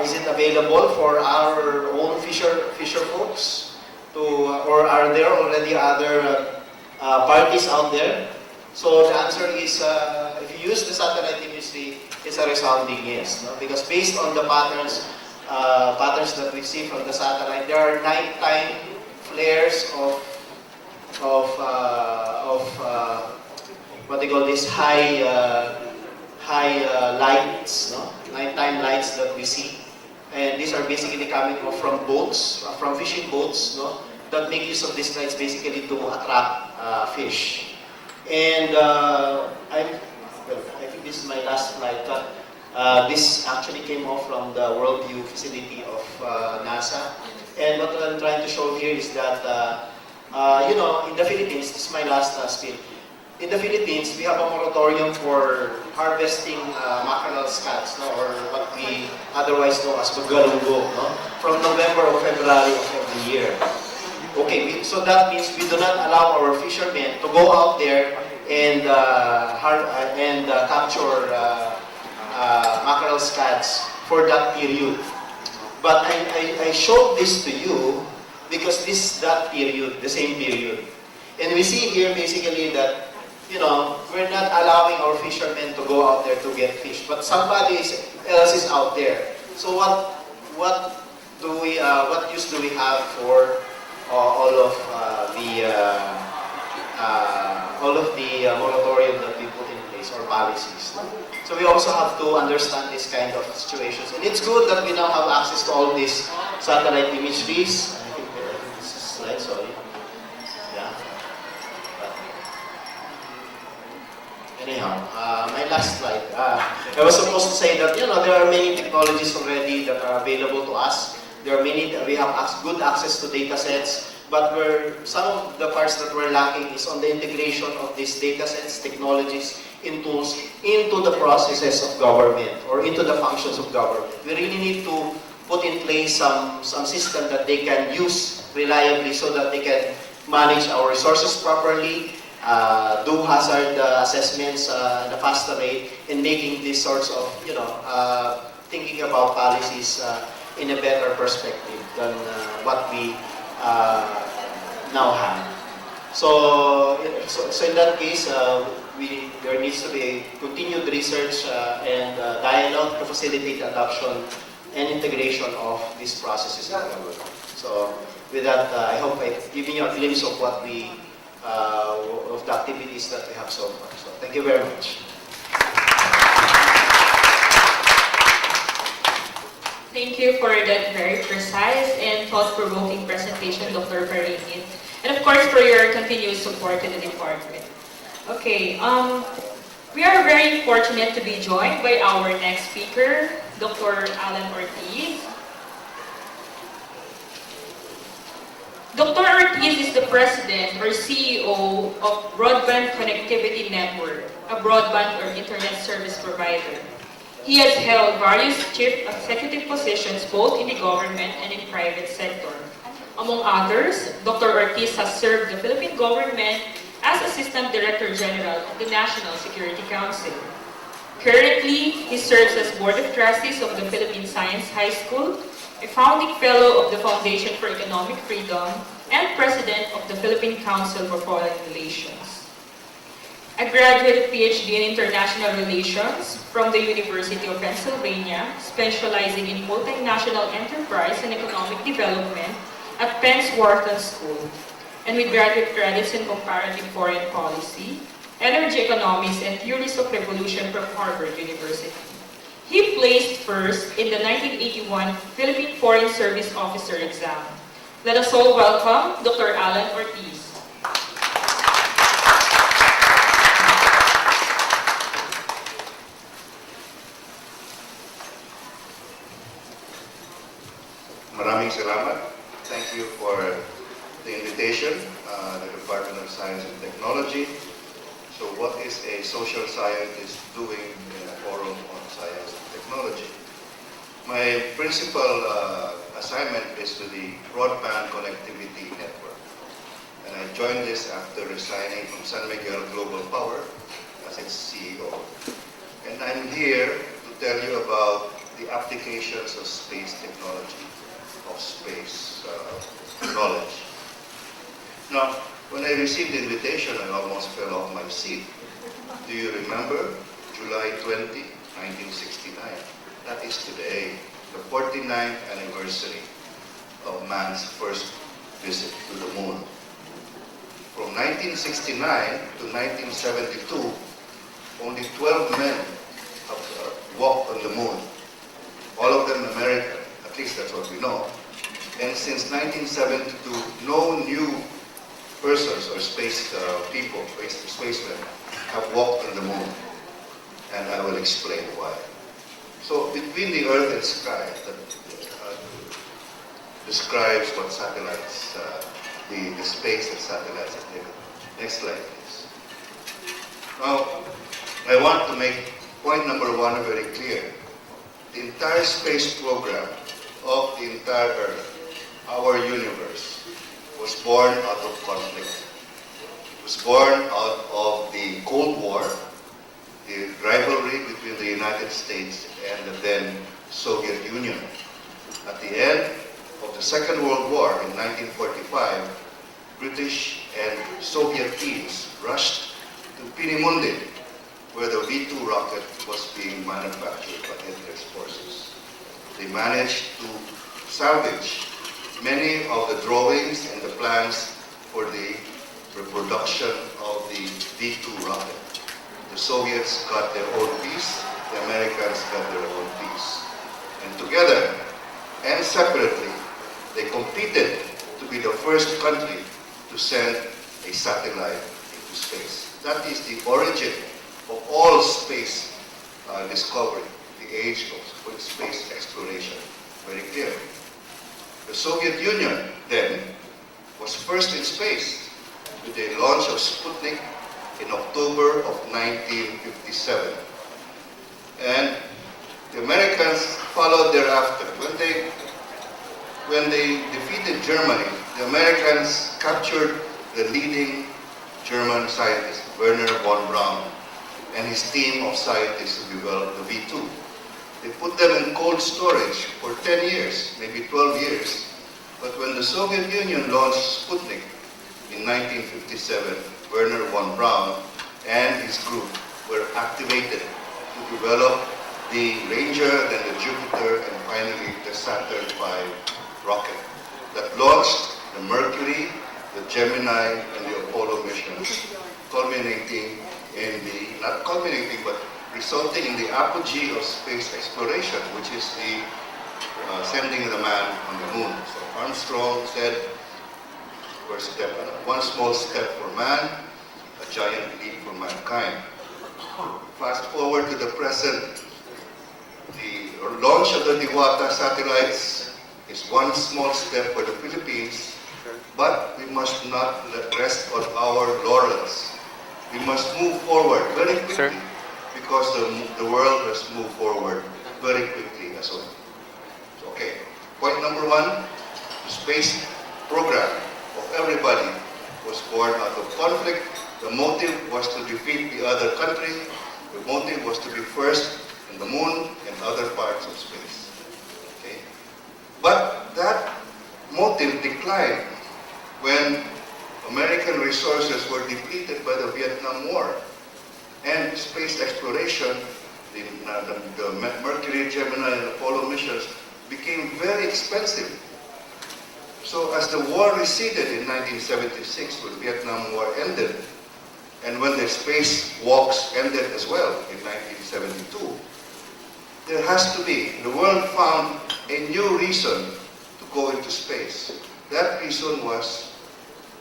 Is it available for our own fisher folks or are there already other parties out there? So the answer is, if you use the satellite imagery, it's a resounding yes. No? Because based on the patterns that we see from the satellite, there are nighttime flares of what they call this high lights, no? Nighttime lights that we see, and these are basically coming from boats, from fishing boats, no? That make use of these lights basically to attract fish. And I think this is my last slide. This actually came off from the Worldview facility of NASA. And what I'm trying to show here is that, you know, in the Philippines, this is my last spiel. In the Philippines, we have a moratorium for harvesting mackerel scads, no, or what we otherwise know as bagalunggo, no, from November or February of every year. Okay, so that means we do not allow our fishermen to go out there and capture mackerel scads for that period. But I showed this to you because this is that period, the same period. And we see here basically that, you know, we're not allowing our fishermen to go out there to get fish, but somebody else is out there. So what use do we have for all of the moratorium that we put in place or policies? So we also have to understand this kind of situations, and it's good that we now have access to all these satellite imageries. I think this is a slide, sorry. Yeah. Anyhow, my last slide. I was supposed to say that, you know, there are many technologies already that are available to us There are many, we have good access to data sets, but some of the parts that we're lacking is on the integration of these data sets, technologies, and tools into the processes of government or into the functions of government. We really need to put in place some system that they can use reliably so that they can manage our resources properly, do hazard assessments at a faster rate, and making these sorts of, thinking about policies in a better perspective than what we now have. So in that case, there needs to be continued research and dialogue to facilitate adoption and integration of these processes in government. So with that, I hope I've given you a glimpse of what of the activities that we have so far. So thank you very much. Thank you for that very precise and thought-provoking presentation, Dr. Varinia. And of course, for your continuous support to the department. Okay, we are very fortunate to be joined by our next speaker, Dr. Alan Ortiz. Dr. Ortiz is the president or CEO of Broadband Connectivity Network, a broadband or internet service provider. He has held various chief executive positions both in the government and in private sector. Among others, Dr. Ortiz has served the Philippine government as Assistant Director General of the National Security Council. Currently, he serves as Board of Trustees of the Philippine Science High School, a founding fellow of the Foundation for Economic Freedom, and President of the Philippine Council for Foreign Relations. A graduate PhD in International Relations from the University of Pennsylvania, specializing in multinational enterprise and economic development at Penn's Wharton School, and with graduate credits in Comparative Foreign Policy, Energy Economics, and Theories of Revolution from Harvard University. He placed first in the 1981 Philippine Foreign Service Officer exam. Let us all welcome Dr. Alan Ortiz. Maraming salamat. Thank you for the invitation, the Department of Science and Technology. So what is a social scientist doing in a forum on science and technology? My principal assignment is to the Broadband Connectivity Network. And I joined this after resigning from San Miguel Global Power as its CEO. And I'm here to tell you about the applications of space technology, of space knowledge. Now, when I received the invitation, I almost fell off my seat. Do you remember July 20, 1969? That is today, the 49th anniversary of man's first visit to the moon. From 1969 to 1972, only 12 men have walked on the moon. All of them American, at least that's what we know. And since 1972, no new persons or space people, spacemen, have walked on the moon. And I will explain why. So between the Earth and sky, that describes what satellites, the space that satellites are given. Next slide, please. Now, I want to make point number one very clear. The entire space program of the entire Earth, our universe, was born out of conflict. It was born out of the Cold War, the rivalry between the United States and the then Soviet Union. At the end of the Second World War in 1945, British and Soviet teams rushed to Peenemünde, where the V-2 rocket was being manufactured by Hitler's forces. They managed to salvage many of the drawings and the plans for the reproduction of the V-2 rocket. The Soviets got their own piece, the Americans got their own piece. And together and separately, they competed to be the first country to send a satellite into space. That is the origin of all space discovery, the age of space exploration, very clear. Soviet Union then was first in space with the launch of Sputnik in October of 1957. And the Americans followed thereafter. When they defeated Germany, the Americans captured the leading German scientist, Werner von Braun, and his team of scientists who developed the V2. They put them in cold storage for 10 years, maybe 12 years. But when the Soviet Union launched Sputnik in 1957, Werner von Braun and his group were activated to develop the Ranger, then the Jupiter, and finally the Saturn V rocket that launched the Mercury, the Gemini, and the Apollo missions, culminating in the, not culminating, but resulting in the apogee of space exploration, which is the sending the man on the moon. So Armstrong said, one small step for man, a giant leap for mankind. Fast forward to the present, the launch of the Diwata satellites is one small step for the Philippines, but we must not rest on our laurels. We must move forward very quickly because the world has moved forward very quickly as well. Okay, point number one, the space program of everybody was born out of conflict. The motive was to defeat the other country. The motive was to be first in the moon and other parts of space. Okay? But that motive declined when American resources were depleted by the Vietnam War. And space exploration, the Mercury, Gemini, and Apollo missions became very expensive. So as the war receded in 1976, when Vietnam War ended, and when the space walks ended as well in 1972, there has to be, the world found a new reason to go into space. That reason was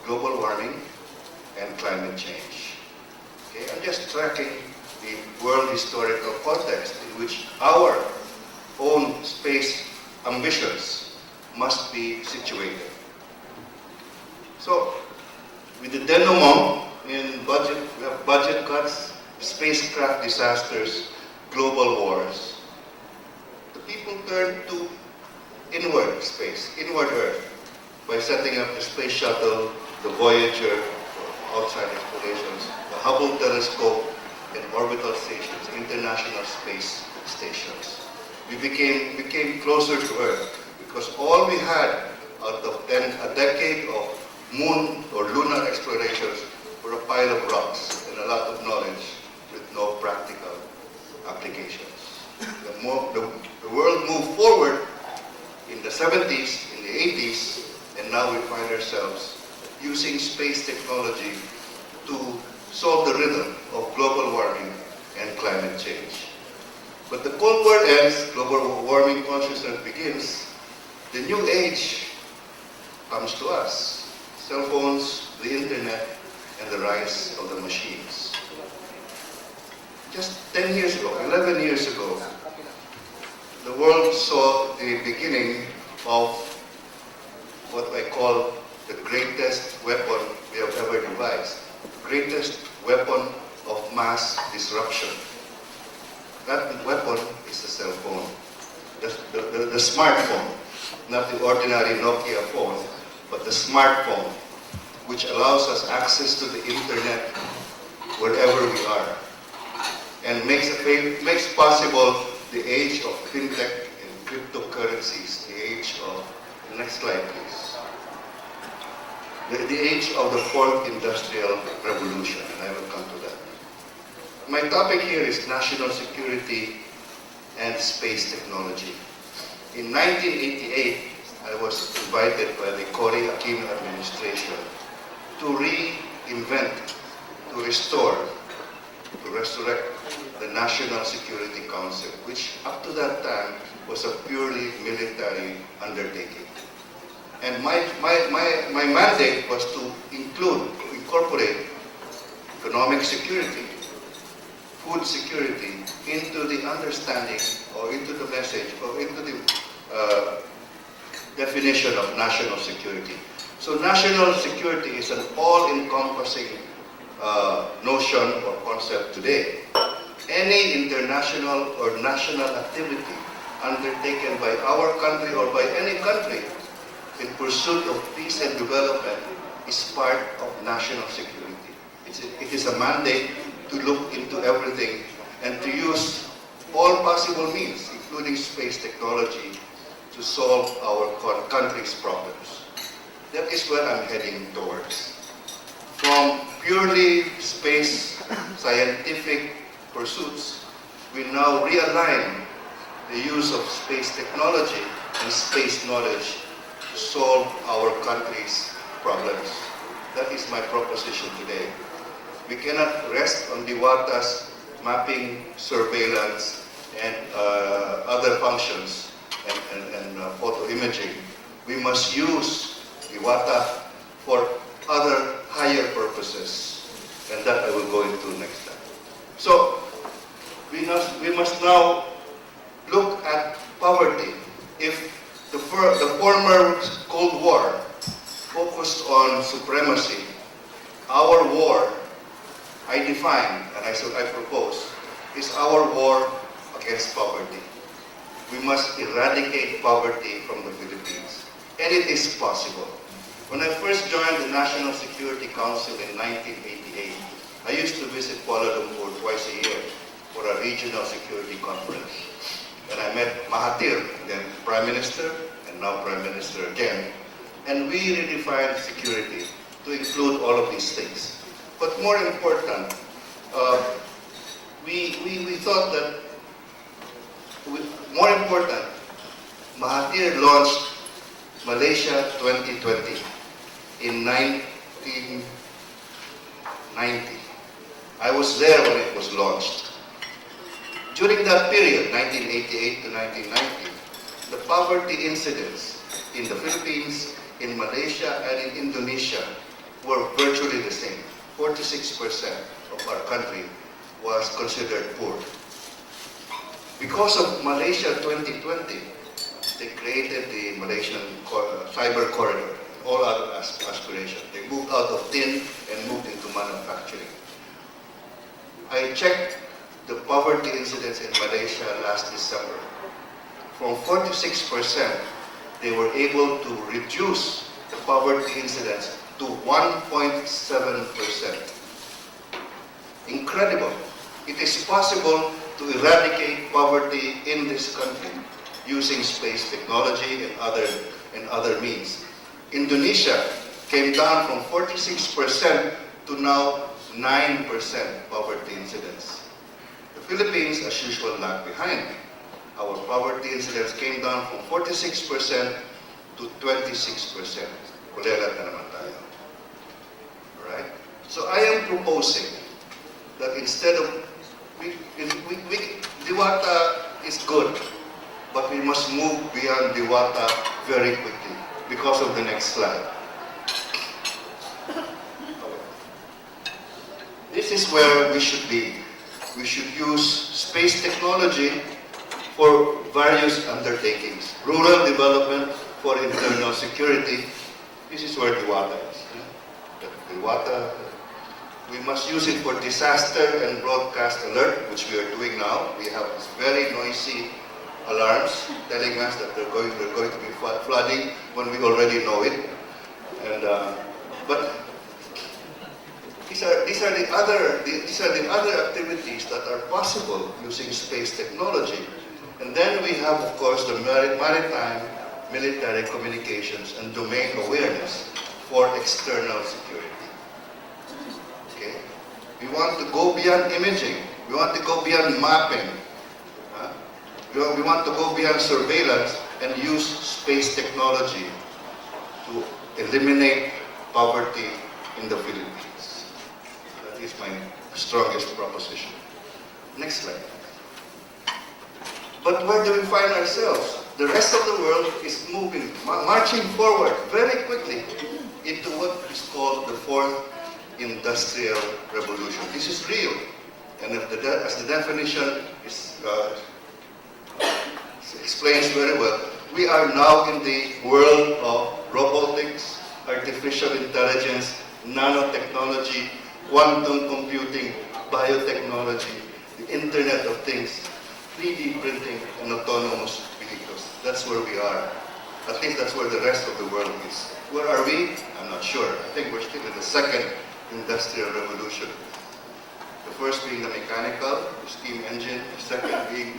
global warming and climate change. Okay? I'm just tracking the world historical context in which our own space ambitions must be situated. So, with the denouement in budget, we have budget cuts, spacecraft disasters, global wars. The people turn to inward space, inward Earth, by setting up the space shuttle, the Voyager for outside explorations, the Hubble telescope, and orbital stations, international space stations. We became closer to Earth because all we had out of a decade of moon or lunar explorations were a pile of rocks and a lot of knowledge with no practical applications. The world moved forward in the 70s, in the 80s, and now we find ourselves using space technology to solve the riddle of global warming and climate change. But the Cold War ends, global warming consciousness begins, the new age comes to us. Cell phones, the internet, and the rise of the machines. Just 10 years ago, 11 years ago, the world saw the beginning of what I call the greatest weapon we have ever devised, greatest weapon of mass disruption. That weapon is the cell phone, the smartphone, not the ordinary Nokia phone, but the smartphone, which allows us access to the internet wherever we are, and makes possible the age of fintech and cryptocurrencies, the age of, next slide please, the age of the fourth industrial revolution, and I will come to that. My topic here is national security and space technology. In 1988, I was invited by the Cory Aquino administration to reinvent, to restore, to resurrect the National Security Council, which up to that time was a purely military undertaking. And my mandate was to incorporate economic security, food security into the understanding or into the message or into the definition of national security. So national security is an all-encompassing notion or concept today. Any international or national activity undertaken by our country or by any country in pursuit of peace and development is part of national security. It is a mandate to look into everything and to use all possible means, including space technology, to solve our country's problems. That is where I'm heading towards. From purely space scientific pursuits, we now realign the use of space technology and space knowledge to solve our country's problems. That is my proposition today. We cannot rest on DOST mapping, surveillance, and other functions and photo imaging. We must use DOST for other higher purposes, and that I will go into next time. So we must now look at poverty. If the former Cold War focused on supremacy, our war, I define, and I propose, is our war against poverty. We must eradicate poverty from the Philippines, and it is possible. When I first joined the National Security Council in 1988, I used to visit Kuala Lumpur twice a year for a regional security conference. And I met Mahathir, then Prime Minister, and now Prime Minister again. And we redefined security to include all of these things. But more important, we thought that, more important, Mahathir launched Malaysia 2020 in 1990. I was there when it was launched. During that period, 1988 to 1990, the poverty incidence in the Philippines, in Malaysia, and in Indonesia were virtually the same. 46% of our country was considered poor. Because of Malaysia 2020, they created the Malaysian Cyber Corridor, all other aspirations. They moved out of tin and moved into manufacturing. I checked the poverty incidence in Malaysia last December. From 46%, they were able to reduce the poverty incidence to 1.7%. Incredible. It is possible to eradicate poverty in this country using space technology and other means. Indonesia came down from 46% to now 9% poverty incidence. The Philippines, as usual, lagged behind. Our poverty incidence came down from 46% to 26%. Kulelat na naman tayo. Alright? So I am proposing that instead of, Diwata is good, but we must move beyond Diwata very quickly because of the next slide. This is where we should be. We should use space technology for various undertakings. Rural development for internal security. This is where Diwata is. Diwata, we must use it for disaster and broadcast alert, which we are doing now. We have these very noisy alarms telling us that they're going to be flooding when we already know it. And but these are the other activities that are possible using space technology. And then we have, of course, the maritime, military communications and domain awareness for external security. Okay? We want to go beyond imaging. We want to go beyond mapping. We want to go beyond surveillance and use space technology to eliminate poverty in the Philippines. That is my strongest proposition. Next slide. But where do we find ourselves? The rest of the world is moving, marching forward very quickly into what is called the fourth industrial revolution. This is real. And as the definition explains very well, We are now in the world of robotics, artificial intelligence, nanotechnology, quantum computing, biotechnology, the Internet of Things, 3D printing, and autonomous vehicles. That's where we are. At least that's where the rest of the world is. Where are we? I'm not sure. I think we're still in the second industrial revolution. The first being the mechanical, the steam engine. The second being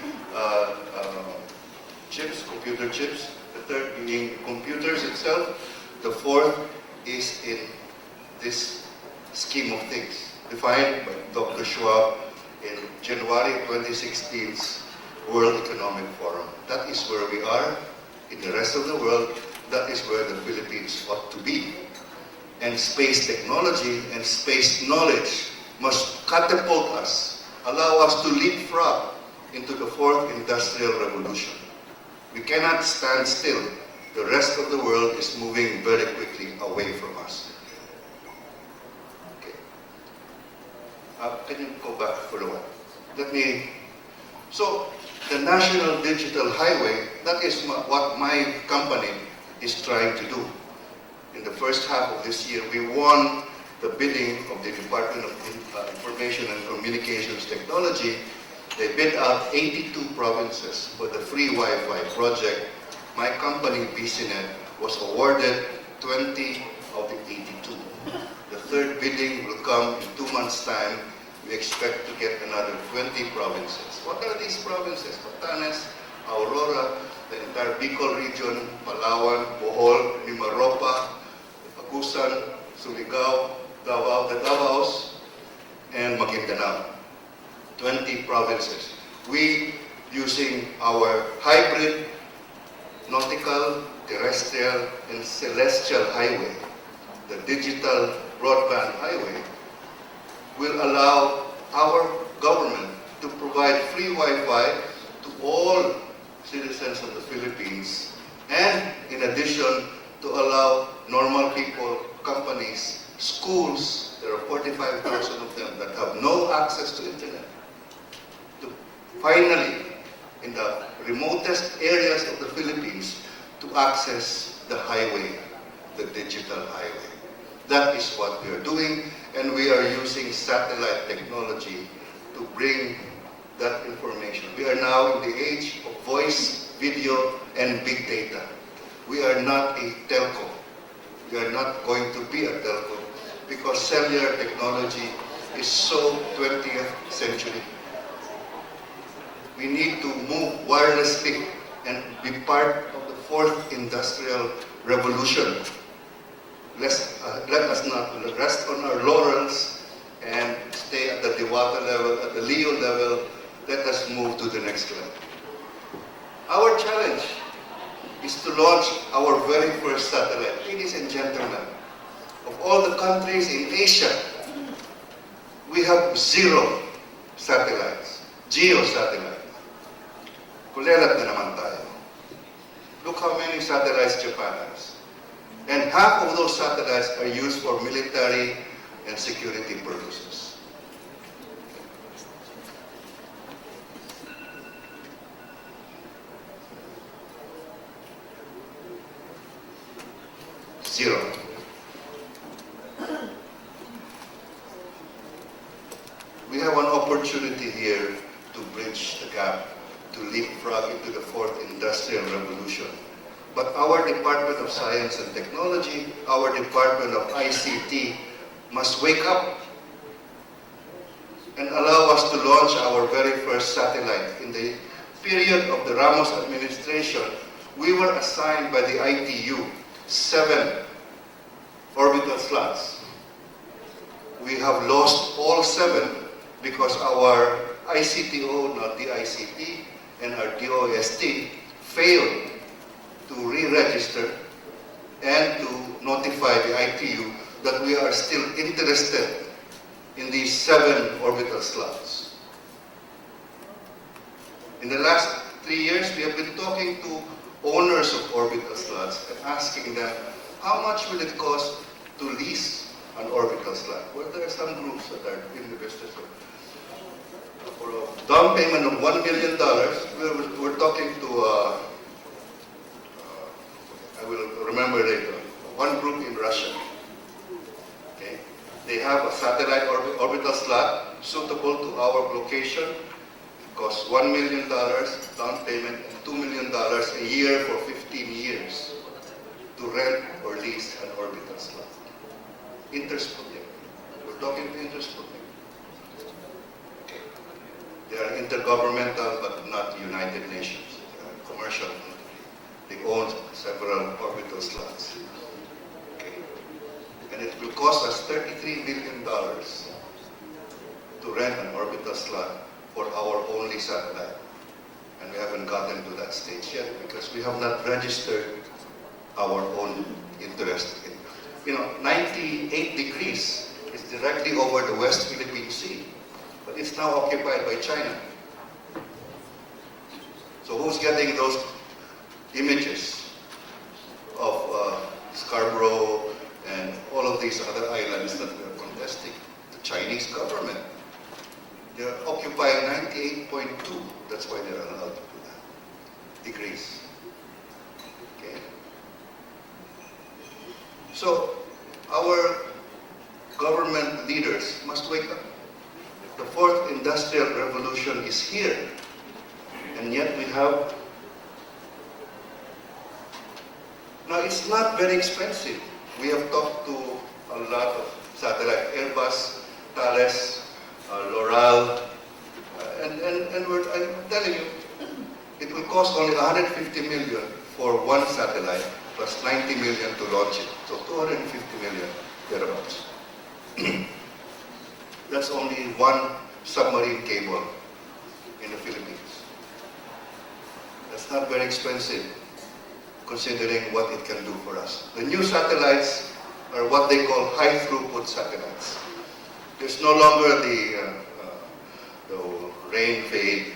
chips, computer chips. The third being computers itself. The fourth is in this scheme of things, defined by Dr. Schwab in January 2016's World Economic Forum. That is where we are. In the rest of the world, that is where the Philippines ought to be. And space technology and space knowledge must catapult us, allow us to leapfrog into the fourth industrial revolution. We cannot stand still. The rest of the world is moving very quickly away from us. Okay. Can you go back for a while? So, the National Digital Highway, that is what my company is trying to do. In the first half of this year, we won the bidding of the Department of Information and Communications Technology. They bid out 82 provinces for the free Wi-Fi project. My company, BCNet, was awarded 20 of the 82. The third bidding will come in 2 months' time. We expect to get another 20 provinces. What are these provinces? Batanes, Aurora, the entire Bicol region, Palawan, Bohol, Mimaropa, Agusan, Surigao, Davao, the Davaos, and Maguindanao. 20 provinces. We, using our hybrid, nautical, terrestrial, and celestial highway, the digital broadband highway, will allow our government to provide free Wi-Fi to all citizens of the Philippines, and in addition to allow normal people, companies, schools, there are 45,000 of them that have no access to internet, to finally, in the remotest areas of the Philippines, to access the highway, the digital highway. That is what we are doing, and we are using satellite technology to bring that information. We are now in the age of voice, video, and big data. We are not a telco. We are not going to be a telco because cellular technology is so 20th century. We need to move wirelessly and be part of the fourth industrial revolution. Let us not rest on our laurels and stay at the Diwata level, at the Leo level. Let us move to the next level. Our challenge is to launch our very first satellite. Ladies and gentlemen, of all the countries in Asia, we have 0 satellites, geo-satellites. Kulelat na naman tayo. Look how many satellites Japan has. And half of those satellites are used for military and security purposes. Zero. We have an opportunity here to bridge the gap, to leapfrog into the fourth industrial revolution. But our Department of Science and Technology, our Department of ICT must wake up and allow us to launch our very first satellite. In the period of the Ramos administration, we were assigned by the ITU 7 orbital slots. We have lost all 7 because our ICTO, not the ICT, and our DOST failed to re-register and to notify the ITU that we are still interested in these 7 orbital slots. In the last 3 years, we have been talking to owners of orbital slots and asking them, how much will it cost to lease an orbital slot? Well, there are some groups that are in the business of, for a down payment of $1 million, we're talking to Russia. Okay? They have a satellite orbital slot suitable to our location. It costs $1 million down payment and $2 million a year for 15 years to rent or lease an orbital slot. Intersputnik. We're talking to Intersputnik. Okay. They are intergovernmental but not United Nations. They are commercial. They own several orbital slots. Okay. And it will cost us $33 million to rent an orbital slot for our only satellite. And we haven't gotten to that stage yet because we have not registered our own interest in. 98 degrees is directly over the West Philippine Sea, but it's now occupied by China. So who's getting those images of Scarborough and all of these other islands that we are contesting? The Chinese government. They're occupying 98.2. That's why they're allowed to do that. Degrees. Okay. So our government leaders must wake up. The fourth industrial revolution is here. And yet we have. Now it's not very expensive. We have talked to a lot of satellite, Airbus, Thales, Loral, and I'm telling you, it will cost only 150 million for one satellite plus 90 million to launch it. So 250 million thereabouts. That's only one submarine cable in the Philippines. That's not very expensive considering what it can do for us. The new satellites are what they call high throughput satellites. There's no longer the rain fade.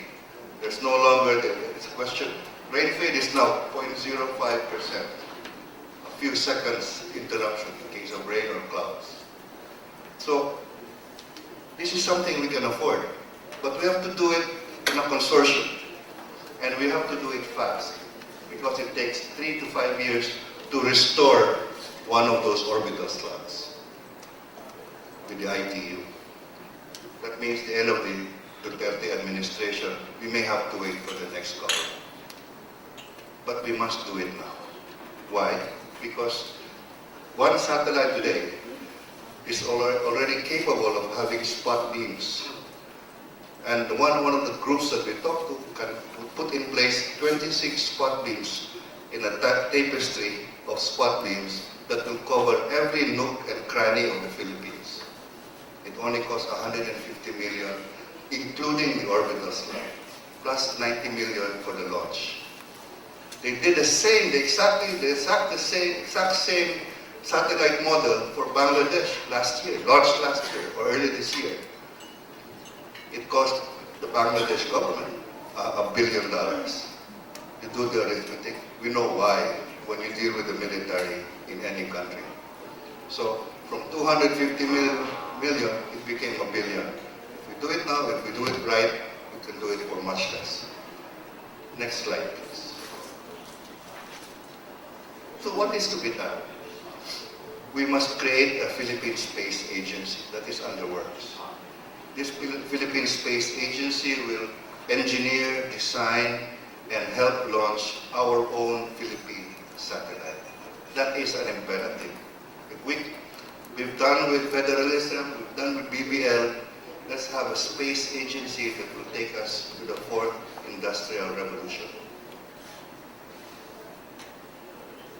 There's no longer it's a question. Rain fade is now 0.05%. A few seconds interruption in case of rain or clouds. So this is something we can afford, but we have to do it in a consortium, and we have to do it fast because it takes 3 to 5 years to restore one of those orbital slots with the ITU. That means the end of the Duterte administration. We may have to wait for the next government. But we must do it now. Why? Because one satellite today is already capable of having spot beams. And one of the groups that we talked to can put in place 26 spot beams in a tapestry of spot beams that will cover every nook and cranny of the Philippines. It only costs 150 million, including the orbital slot, plus 90 million for the launch. They did the same, the exact same satellite model for Bangladesh last year, launched last year or early this year. It cost the Bangladesh government $1 billion. You do the arithmetic. We know why when you deal with the military in any country. So from 250 million, it became $1 billion. If we do it now, if we do it right, we can do it for much less. Next slide, please. So what is to be done? We must create a Philippine Space Agency that is under works. This Philippine Space Agency will engineer, design, and help launch our own Philippine satellite. That is an imperative. We've done with federalism, we've done with BBL. Let's have a space agency that will take us to the fourth industrial revolution.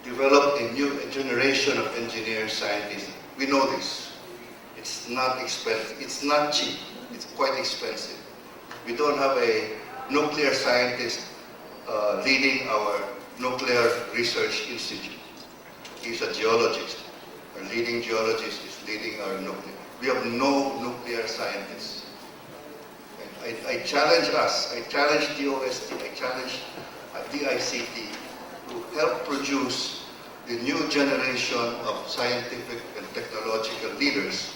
Develop a new generation of engineers, scientists. We know this. It's not expensive. It's not cheap. It's quite expensive. We don't have a nuclear scientist leading our nuclear research institute. He's a geologist. Our leading geologist is leading our nuclear. We have no nuclear scientists. And I challenge us, I challenge DOST, I challenge DICT to help produce the new generation of scientific and technological leaders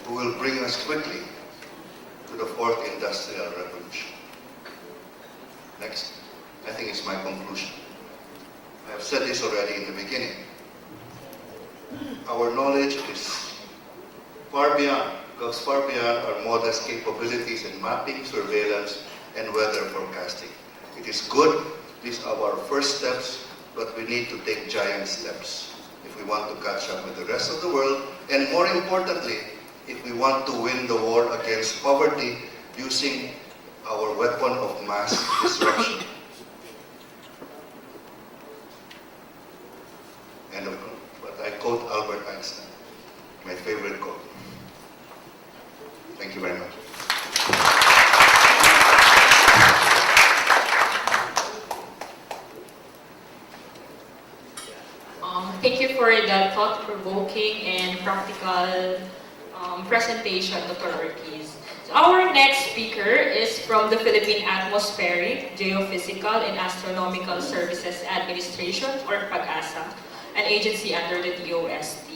who will bring us quickly to the fourth industrial revolution. Next. I think it's my conclusion. I have said this already in the beginning. our knowledge is goes far beyond our modest capabilities in mapping, surveillance, and weather forecasting. It is good, these are our first steps, but we need to take giant steps if we want to catch up with the rest of the world, and more importantly, if we want to win the war against poverty using our weapon of mass destruction. End of quote. But I quote Albert Einstein, my favorite quote. Thank you very much. Thank you for that thought-provoking and practical presentation, Dr. Ortiz. So our next speaker is from the Philippine Atmospheric, Geophysical, and Astronomical Services Administration, or PAGASA, an agency under the DOST.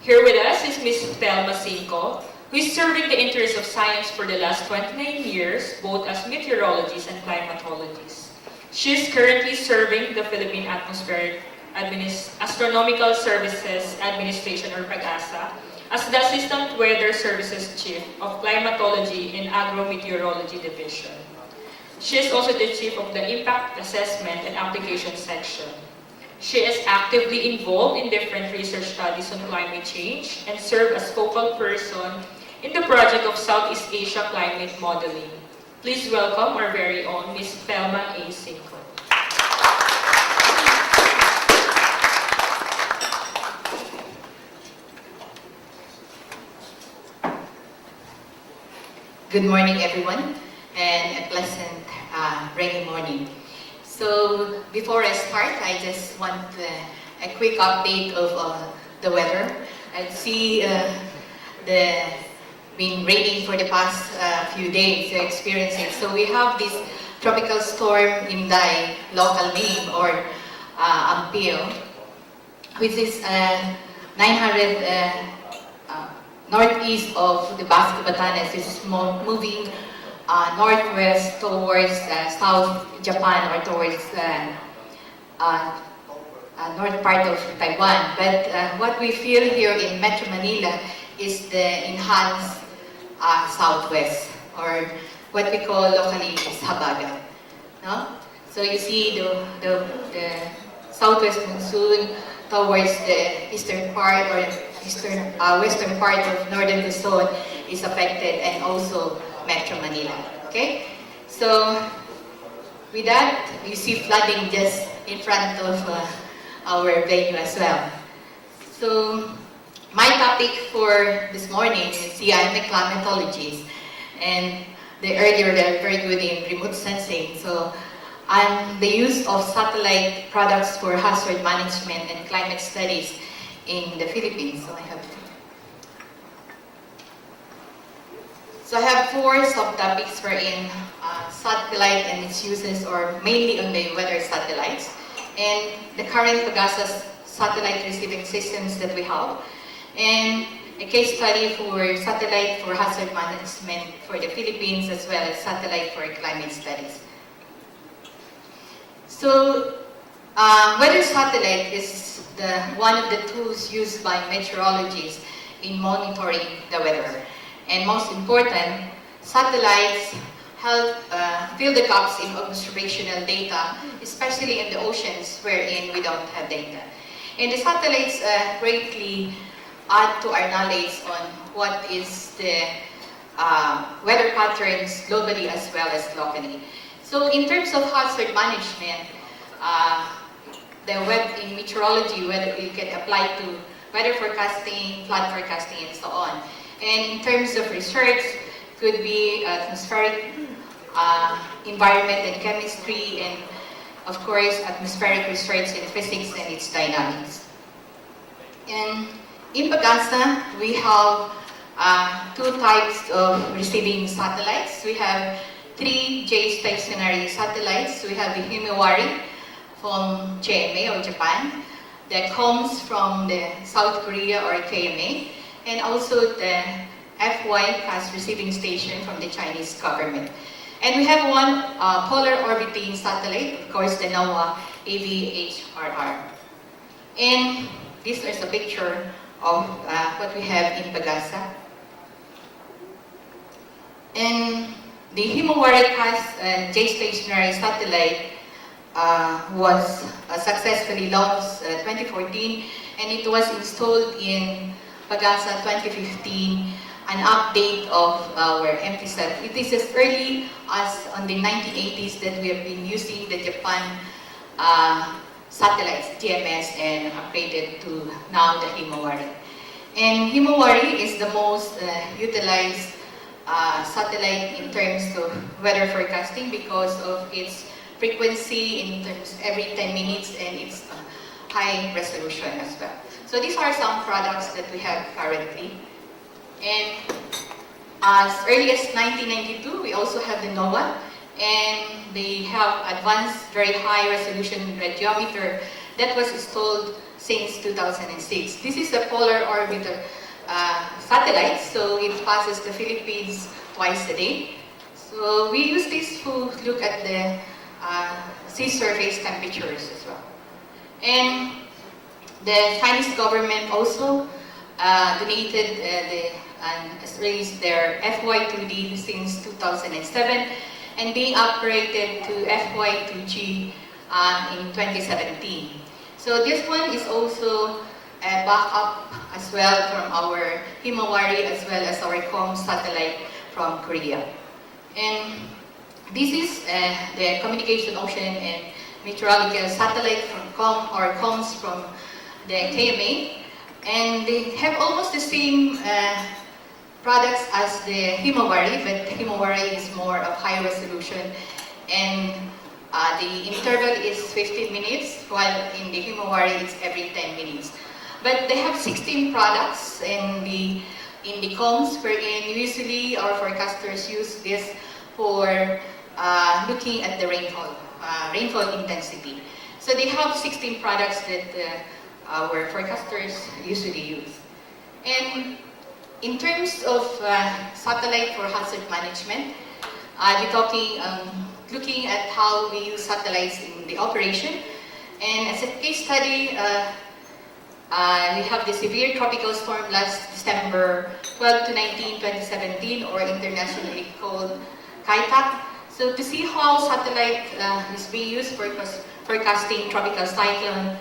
Here with us is Ms. Thelma Cinco, who is serving the interests of science for the last 29 years, both as meteorologist and climatologist. She is currently serving the Philippine Atmospheric Astronomical Services Administration, or PAGASA, as the Assistant Weather Services Chief of Climatology and Agrometeorology Division. She is also the Chief of the Impact Assessment and Application Section. She is actively involved in different research studies on climate change and served as focal person in the project of Southeast Asia Climate Modeling. Please welcome our very own Ms. Thelma A. Cinco. Good morning, everyone, and a pleasant rainy morning. So before I start, I just want a quick update of the weather. I see been raining for the past few days, experiencing. So we have this tropical storm Inday, local name, or Ampio, which is 900 northeast of the Basque Batanes. This is moving northwest towards South Japan, or towards north part of Taiwan. But what we feel here in Metro Manila is the enhanced southwest, or what we call locally is Habagat. No? So you see the southwest monsoon towards the eastern part, or western part of northern Luzon is affected, and also Metro Manila. Okay? So with that, you see flooding just in front of our venue as well. So my topic for this morning is, I'm a climatologist, and earlier they're very good in remote sensing. So the use of satellite products for hazard management and climate studies in the Philippines. So I have four subtopics wherein satellite and its uses, or mainly on the weather satellites, and the current PAGASA satellite receiving systems that we have, and a case study for satellite for hazard management for the Philippines, as well as satellite for climate studies. So weather satellite is one of the tools used by meteorologists in monitoring the weather. And most important, satellites help fill the gaps in observational data, especially in the oceans wherein we don't have data. And the satellites greatly add to our knowledge on what is the weather patterns globally as well as locally. So in terms of hazard management, in meteorology, whether you can apply to weather forecasting, flood forecasting, and so on. And in terms of research, could be atmospheric environment and chemistry, and of course atmospheric research in physics and its dynamics. And in PAGASA, we have two types of receiving satellites. We have three geostationary satellites. We have the Himawari from JMA, or Japan, that comes from the South Korea, or KMA, and also the FY as receiving station from the Chinese government. And we have one polar orbiting satellite, of course, the NOAA AVHRR. And this is a picture of what we have in Pagasa. And the Himawari-class geostationary satellite was successfully launched 2014, and it was installed in Pagasa 2015, an update of our MTSAT. It is as early as on the 1980s that we have been using the Japan satellites, GMS, and upgraded to now the Himawari. And Himawari is the most utilized satellite in terms of weather forecasting because of its frequency in terms every 10 minutes and its high resolution as well. So these are some products that we have currently. And as early as 1992, we also have the NOAA, and they have advanced very high resolution radiometer that was installed since 2006. This is a polar orbiter satellite, so it passes the Philippines twice a day. So we use this to look at the sea surface temperatures as well. And the Chinese government also donated as early as their FY2D since 2007 and being upgraded to FY2G in 2017. So this one is also a backup as well from our Himawari as well as our COM satellite from Korea. And this is the communication ocean and meteorological satellite from COMs from the KMA. And they have almost the same products as the Himawari, but the Himawari is more of high resolution, and the interval is 15 minutes, while in the Himawari it's every 10 minutes. But they have 16 products in the COMs, wherein usually our forecasters use this for looking at the rainfall intensity. So they have 16 products that our forecasters usually use. And in terms of satellite for hazard management, I'll be talking, looking at how we use satellites in the operation. And as a case study, we have the severe tropical storm last December 12 to 19, 2017, or internationally called Kaitak. So to see how satellite is being used for forecasting tropical cyclone,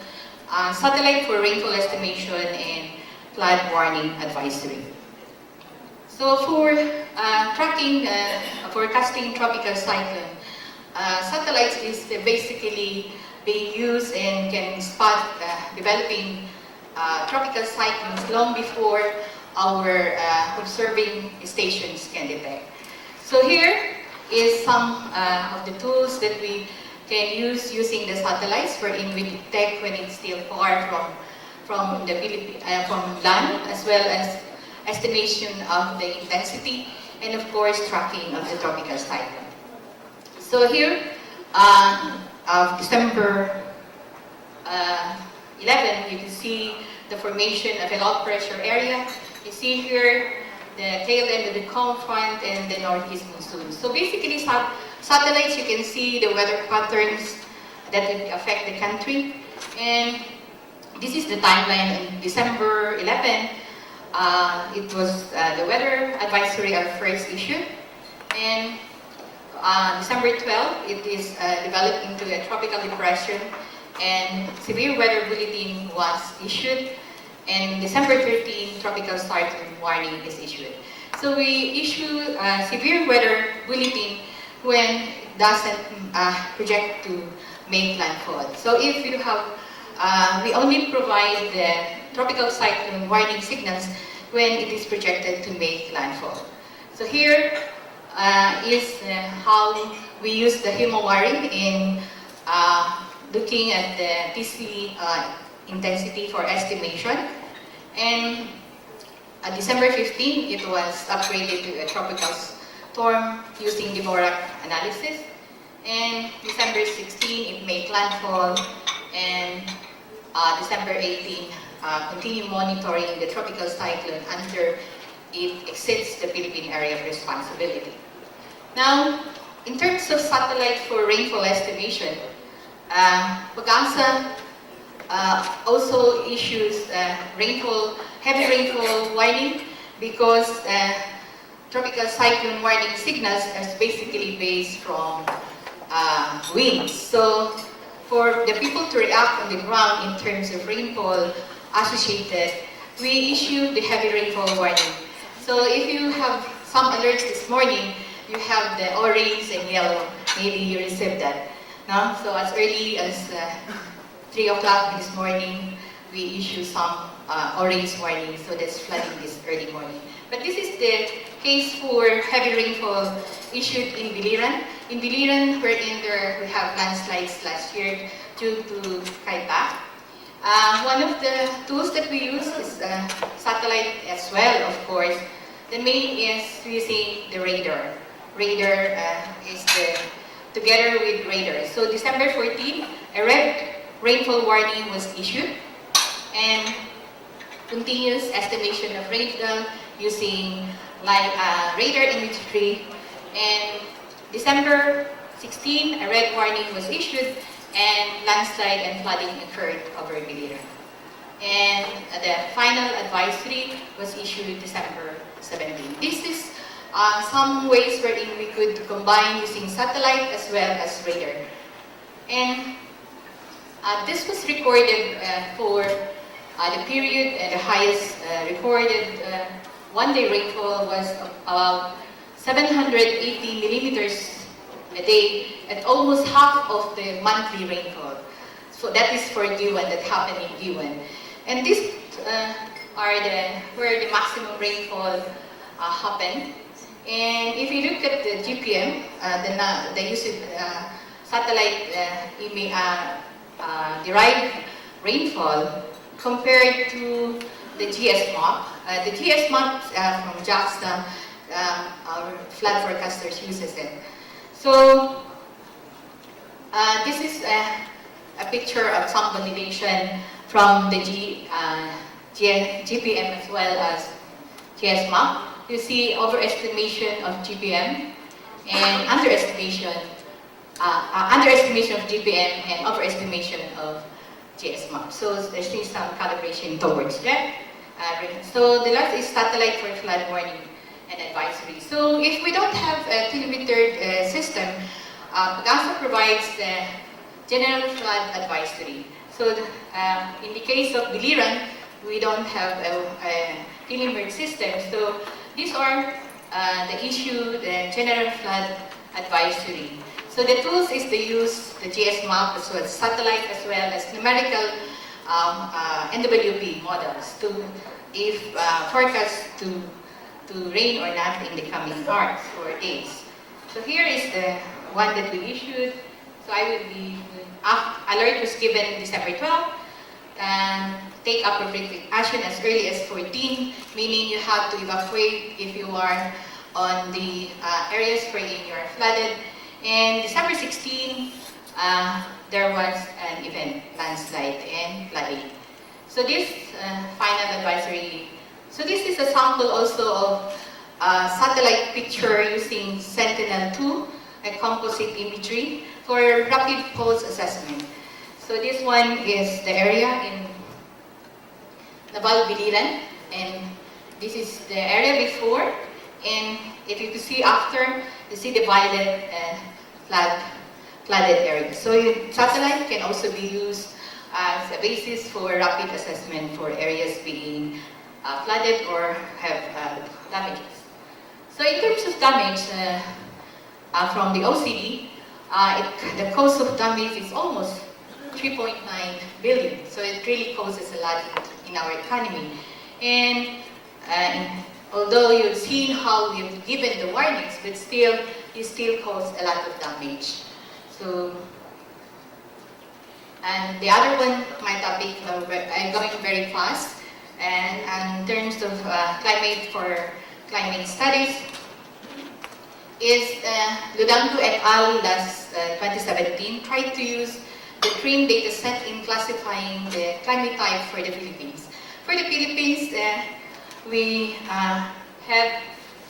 satellite for rainfall estimation, and flood warning advisory. So for tracking, forecasting tropical cyclone, satellites is basically being used and can spot developing tropical cyclones long before our observing stations can detect. So here is some of the tools that we can use using the satellites, wherein we detect when it's still far from land, as well as estimation of the intensity, and of course tracking of the tropical cyclone. So here, December 11, you can see the formation of a low pressure area. You see here the tail end of the calm front and the northeast monsoon. So basically, satellites, you can see the weather patterns that will affect the country. And this is the timeline on December 11. It was the weather advisory are first issued. And December 12, it is developed into a tropical depression, and severe weather bulletin was issued. And December 13, tropical cyclone warning is issued. So we issue severe weather bulletin when it doesn't project to make landfall. So if you have, we only provide the tropical cyclone warning signals when it is projected to make landfall. So here is how we use the Himawari in looking at the TC intensity for estimation. And December 15, it was upgraded to a tropical storm using the Dvorak analysis. And December 16, it made landfall. And December 18, continue monitoring the tropical cyclone until it exceeds the Philippine area of responsibility. Now, in terms of satellite for rainfall estimation, Pagasa also issues heavy rainfall warning, because tropical cyclone warning signals are basically based from winds. So for the people to react on the ground in terms of rainfall associated, we issue the heavy rainfall warning. So if you have some alerts this morning, you have the orange and yellow. Maybe you received that. No? So as early as 3 o'clock this morning, we issue some orange warning, so that's flooding this early morning. But this is the case for heavy rainfall issued in Biliran. In Biliran, we have landslides last year due to Kaita. One of the tools that we use is satellite as well, of course. The main is using the radar. Radar is together with radar. So December 14, a red rainfall warning was issued, and continuous estimation of rainfall using radar imagery. And December 16, a red warning was issued, and landslide and flooding occurred over Biliran. And the final advisory was issued December 17. This is some ways wherein we could combine using satellite as well as radar. And this was recorded for the period, the highest recorded one-day rainfall was about 780 millimeters a day, at almost half of the monthly rainfall. So that is for D1, that happened in D1. And these are where the maximum rainfall happened. And if you look at the GPM, the use of satellite derived rainfall compared to the GS map. The GS map from JAXA, our flood forecasters uses it. So this is a picture of some validation from the GPM as well as GS map. You see overestimation of GPM and underestimation of GPM and overestimation of GS map. So there's still some calibration towards that. So the last is satellite for flood warning and advisory. So if we don't have a telemetered system, PAGASA provides the general flood advisory. So in the case of Biliran, we don't have a telemetered system. So these are the general flood advisory. So the tools is to use the GS map as well as satellite as well as numerical NWP models to forecast to rain or not in the coming hours or days. So here is the one that we issued. So alert was given December 12th, and take appropriate action as early as 14, meaning you have to evacuate if you are on the areas where you are flooded. And December 16, there was an event, landslide and flooding. So this final advisory, so this is a sample also of satellite picture using Sentinel-2, a composite imagery for rapid pulse assessment. So this one is the area in Naval Biliran, and this is the area before, and if you can see after, you see the violet flooded area. So satellite can also be used as a basis for rapid assessment for areas being flooded or have damages. So in terms of damage from the OCD, the cost of damage is almost 3.9 billion. So it really causes a lot in our economy. And although you've seen how we've given the warnings, but still, it still causes a lot of damage. So, and the other one, my topic, I'm going very fast. And in terms of climate studies, is Ludango et al. Last 2017 tried to use the TRIM data set in classifying the climate type for the Philippines. For the Philippines, we have,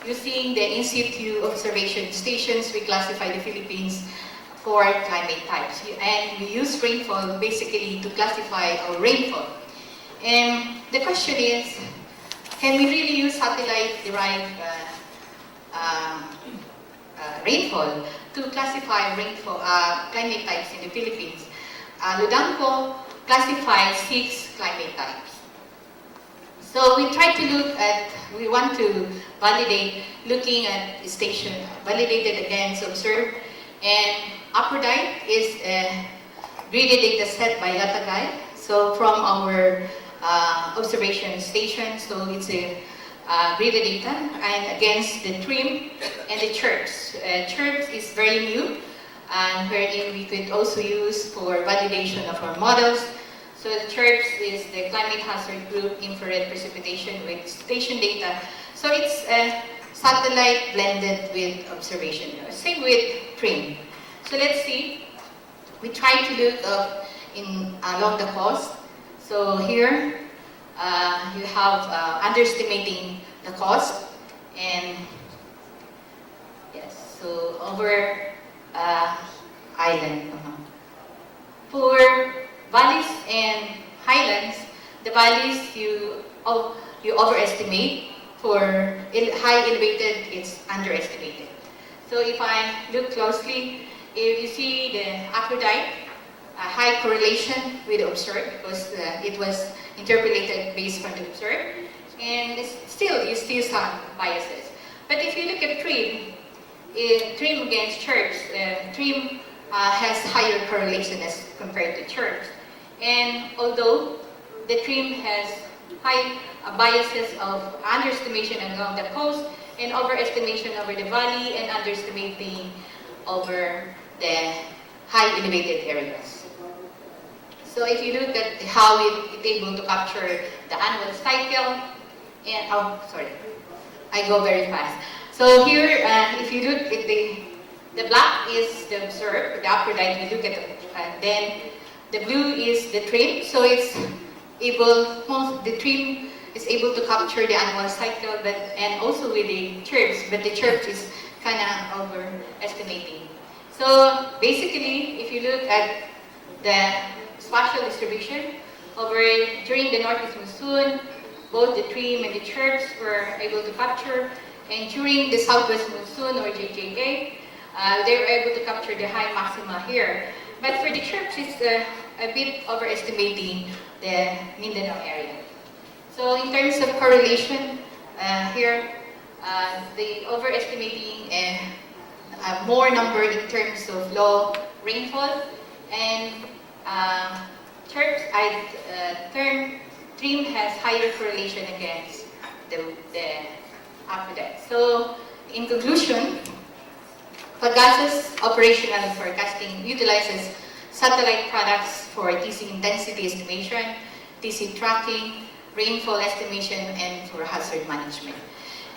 using the in situ observation stations, we classify the Philippines 4 climate types. And we use rainfall basically to classify our rainfall. And the question is, can we really use satellite-derived rainfall to classify rainfall, climate types in the Philippines? Ludanco classifies 6 climate types. So we try to look at, we want to validate, looking at station, validated against observed, and Aphrodite is a graded data set by Yatagai. So from our observation station, so it's a graded data, and against the TRIM and the CHIRPS. CHIRPS is very new, and wherein we could also use for validation of our models. So the CHIRPS is the Climate Hazard Group Infrared Precipitation with station data. So it's a satellite blended with observation. Same with TRIM. So let's see. We try to look along the coast. So here you have underestimating the cost, and yes, so over island. For valleys and highlands, the valleys you overestimate. For high elevated, it's underestimated. So if I look closely, if you see the Aphrodite, a high correlation with the observed, because it was interpolated based on the observed, and you still have biases. But if you look at TRIM, TRIM against CHIRPS, TRIM has higher correlation as compared to CHIRPS. And although the TRIM has high biases of underestimation along the coast and overestimation over the valley and underestimating over the high elevated areas. So if you look at how it's able to capture the annual cycle, and I go very fast. So here, if you look at the black is the observed, the Aphrodite, we look at and then the blue is the TRIM. So it's able, the TRIM is able to capture the annual cycle, and also with the CHIRPS, but the CHIRPS is kind of overestimating. So basically, if you look at the spatial distribution during the northeast monsoon, both the TRIM and the CHIRPS were able to capture, and during the southwest monsoon or JJA, they were able to capture the high maxima here. But for the CHIRPS, it's a bit overestimating the Mindanao area. So in terms of correlation, here, the overestimating more number in terms of low rainfall, and CHIRPS, TRIM has higher correlation against the Aphrodite. So in conclusion, Pagasa's operational forecasting utilizes satellite products for TC intensity estimation, TC tracking, rainfall estimation, and for hazard management.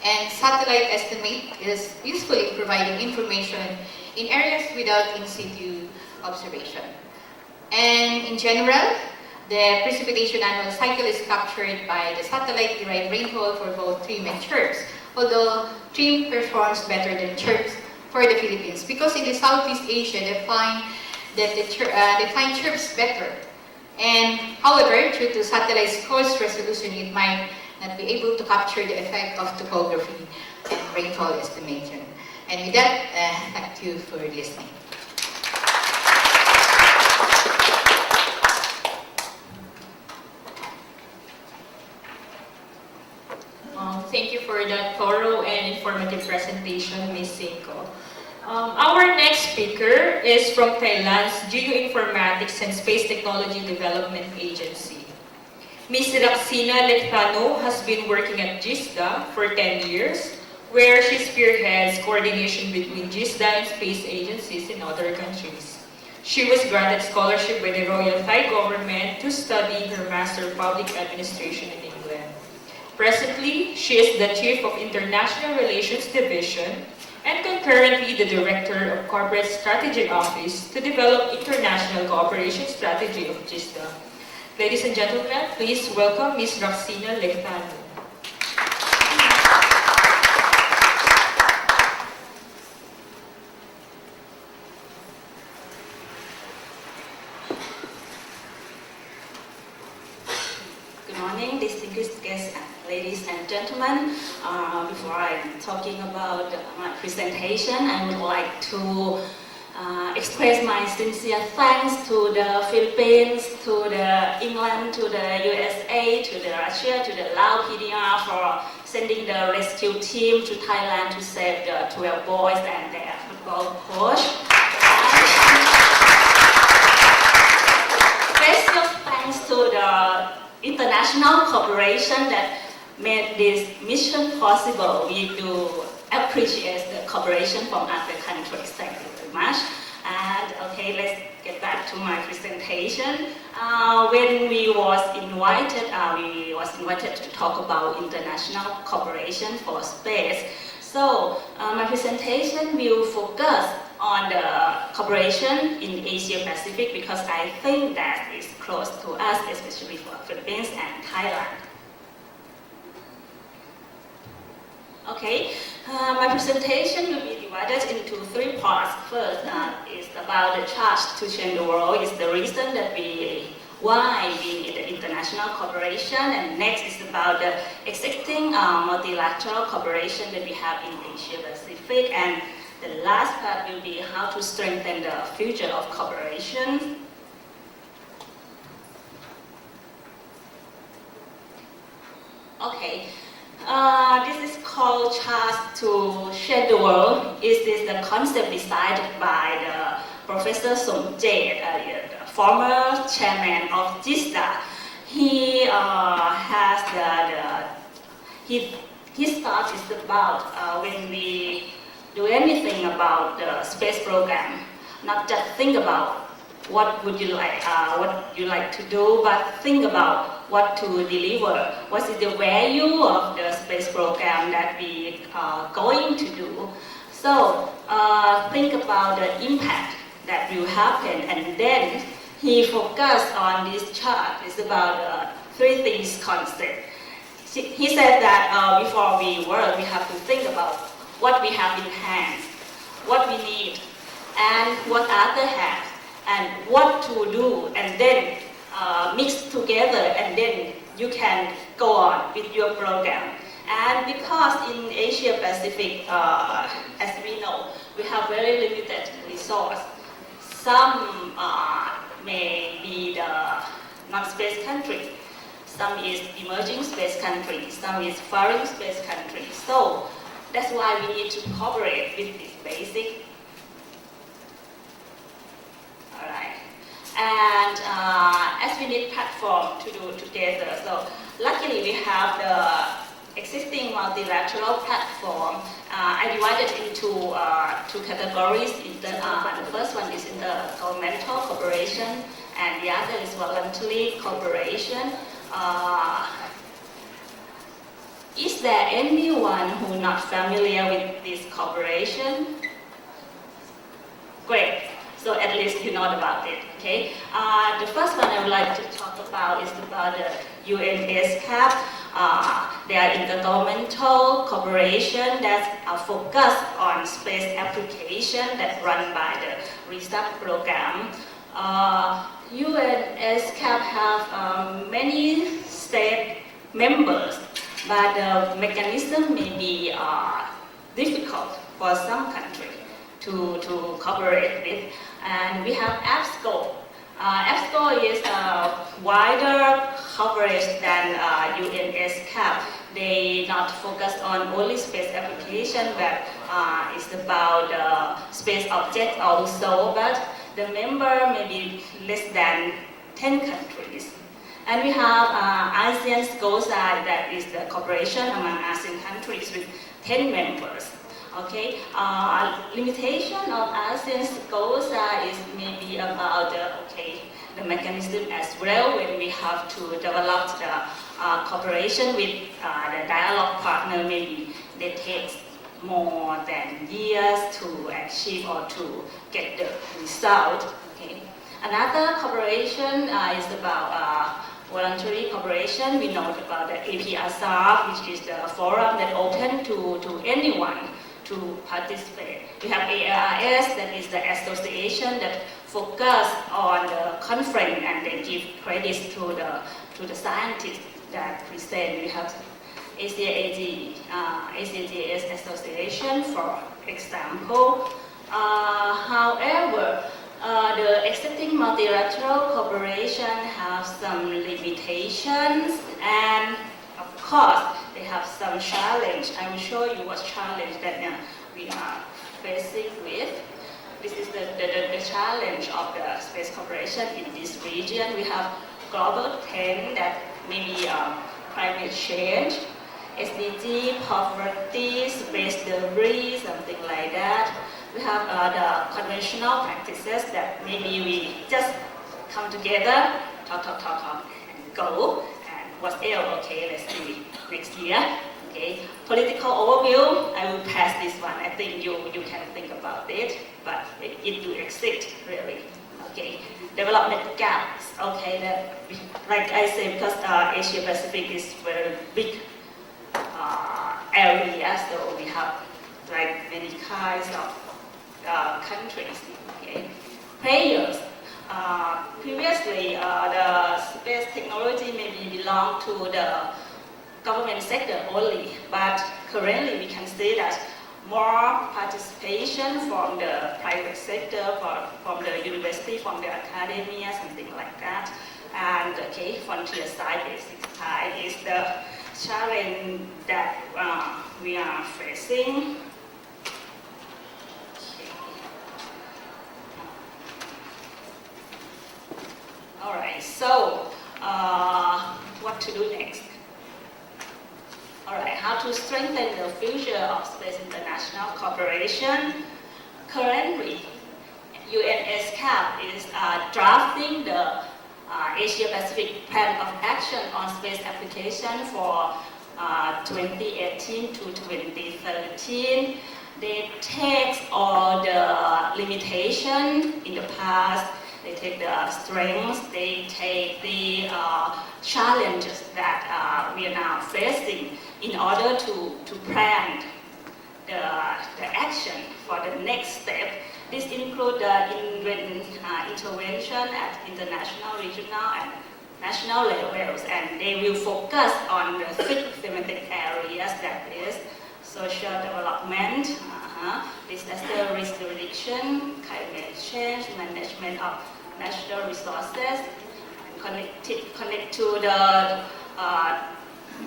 And satellite estimate is useful in providing information in areas without in situ observation. And in general, the precipitation annual cycle is captured by the satellite-derived rainfall for both TRIM and CHIRPS, although TRIM performs better than CHIRPS for the Philippines, because in the Southeast Asia, they find CHIRPS better. And however, due to satellite's coarse resolution, it might not be able to capture the effect of topography and rainfall estimation. And with that, thank you for listening. Thank you for that thorough and informative presentation, Ms. Seiko. Our next speaker is from Thailand's Geoinformatics and Space Technology Development Agency. Ms. Raksina Lectano has been working at GISDA for 10 years, where she spearheads coordination between GISDA and space agencies in other countries. She was granted scholarship by the Royal Thai government to study her Master of Public Administration in England. Presently, she is the Chief of International Relations Division and concurrently the Director of Corporate Strategy Office to develop international cooperation strategy of GISDA. Ladies and gentlemen, please welcome Ms. Raksina Lectano. morning, distinguished guests, ladies and gentlemen. Before I'm talking about my presentation, I would like to express my sincere thanks to the Philippines, to the England, to the USA, to the Russia, to the Laos PDR for sending the rescue team to Thailand to save the 12 boys and their football coach. Special thanks to the international cooperation that made this mission possible. We do appreciate the cooperation from other countries. Thank you very much. And okay, let's get back to my presentation. When we was invited to talk about international cooperation for space. So my presentation will focus on the cooperation in Asia Pacific because I think that is close to us, especially for Philippines and Thailand. Okay, my presentation will be divided into 3 parts. First is about the charge to change the world. Is the reason that why we need the international cooperation, and next is about the existing multilateral cooperation that we have in Asia Pacific, and the last part will be how to strengthen the future of cooperation. Okay. This is called Charge to Change the World. This is the concept decided by the Professor Somjit, the former chairman of DOST-STII. He has his thought is about when we do anything about the space program, not just think about what would you like to do, but think about what to deliver. What is the value of the space program that we are going to do? So think about the impact that will happen, and then he focused on this chart. It's about the 3 things concept. He said that before we work, we have to think about what we have in hand, what we need, and what others have, and what to do, and then mix together, and then you can go on with your program. And because in Asia Pacific, as we know, we have very limited resource. Some may be the non-space country, some is emerging space country, some is foreign space country. So that's why we need to cooperate with this basic. All right. And as we need platform to do together, so luckily we have the existing multilateral platform. I divided into 2 categories. The first one is intergovernmental cooperation, and the other is voluntary cooperation. Is there anyone who not familiar with this cooperation? Great. So at least you know about it, okay? The first one I would like to talk about is about the UNSCAP. They are intergovernmental cooperation that are focused on space application that run by the research program. UNSCAP have many state members, but the mechanism may be difficult for some countries to cooperate with. And we have APSCO. APSCO is a wider coverage than UNSCAP. They not focus on only space application, but it's about space objects also. But the member may be less than 10 countries. And we have ASEAN SCOSI, that is the cooperation among ASEAN countries with 10 members. Okay, limitation of ASEAN SCOSI is maybe about the mechanism as well, when we have to develop the cooperation with the dialogue partner. Maybe they take more than years to achieve or to get the result. Okay, another cooperation is about voluntary cooperation. We know about the APSR, which is the forum that open to anyone to participate. We have ARS, that is the association that focus on the conference, and they give credits to the scientists that present. We have ACGS Association, for example. However, the existing multilateral cooperation have some limitations, and of course, they have some challenge. I will show you what challenge that we are facing with. This is the challenge of the space cooperation in this region. We have global trend that maybe climate change, SDG, poverty, space debris, something like that. We have the conventional practices that maybe we just come together, talk, and go, and what else? Okay, let's see next year. Okay, political overview, I will pass this one. I think you can think about it, but it do exist really. Okay, development gaps. Okay, that like I said, because Asia Pacific is very big area, so we have like many kinds of countries. Okay, players. Previously, the space technology maybe belonged to the government sector only, but currently we can see that more participation from the private sector, from the university, from the academia, something like that. And okay, frontier side, basic side is the challenge that we are facing. All right, so what to do next? All right, how to strengthen the future of space international cooperation? Currently, UNSCAP is drafting the Asia Pacific Plan of Action on Space Application for 2018 to 2013. They take all the limitations in the past, they take the strengths, they take the challenges that we are now facing in order to plan the action for the next step. This includes the intervention at international, regional, and national levels, and they will focus on the 6 thematic areas, that is social development, disaster risk reduction, climate change, management of natural resources, and connect to the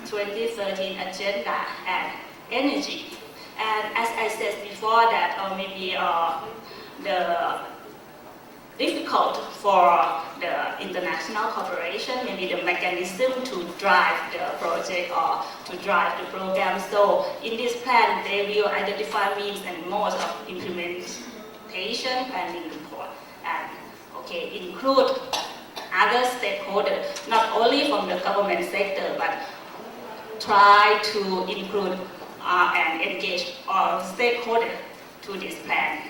2013 agenda and energy. And as I said before, that maybe the difficult for the international cooperation, maybe the mechanism to drive the project or to drive the program. So in this plan, they will identify means and modes of implementation, planning, report, and include other stakeholders, not only from the government sector, but try to include and engage all stakeholders to this plan,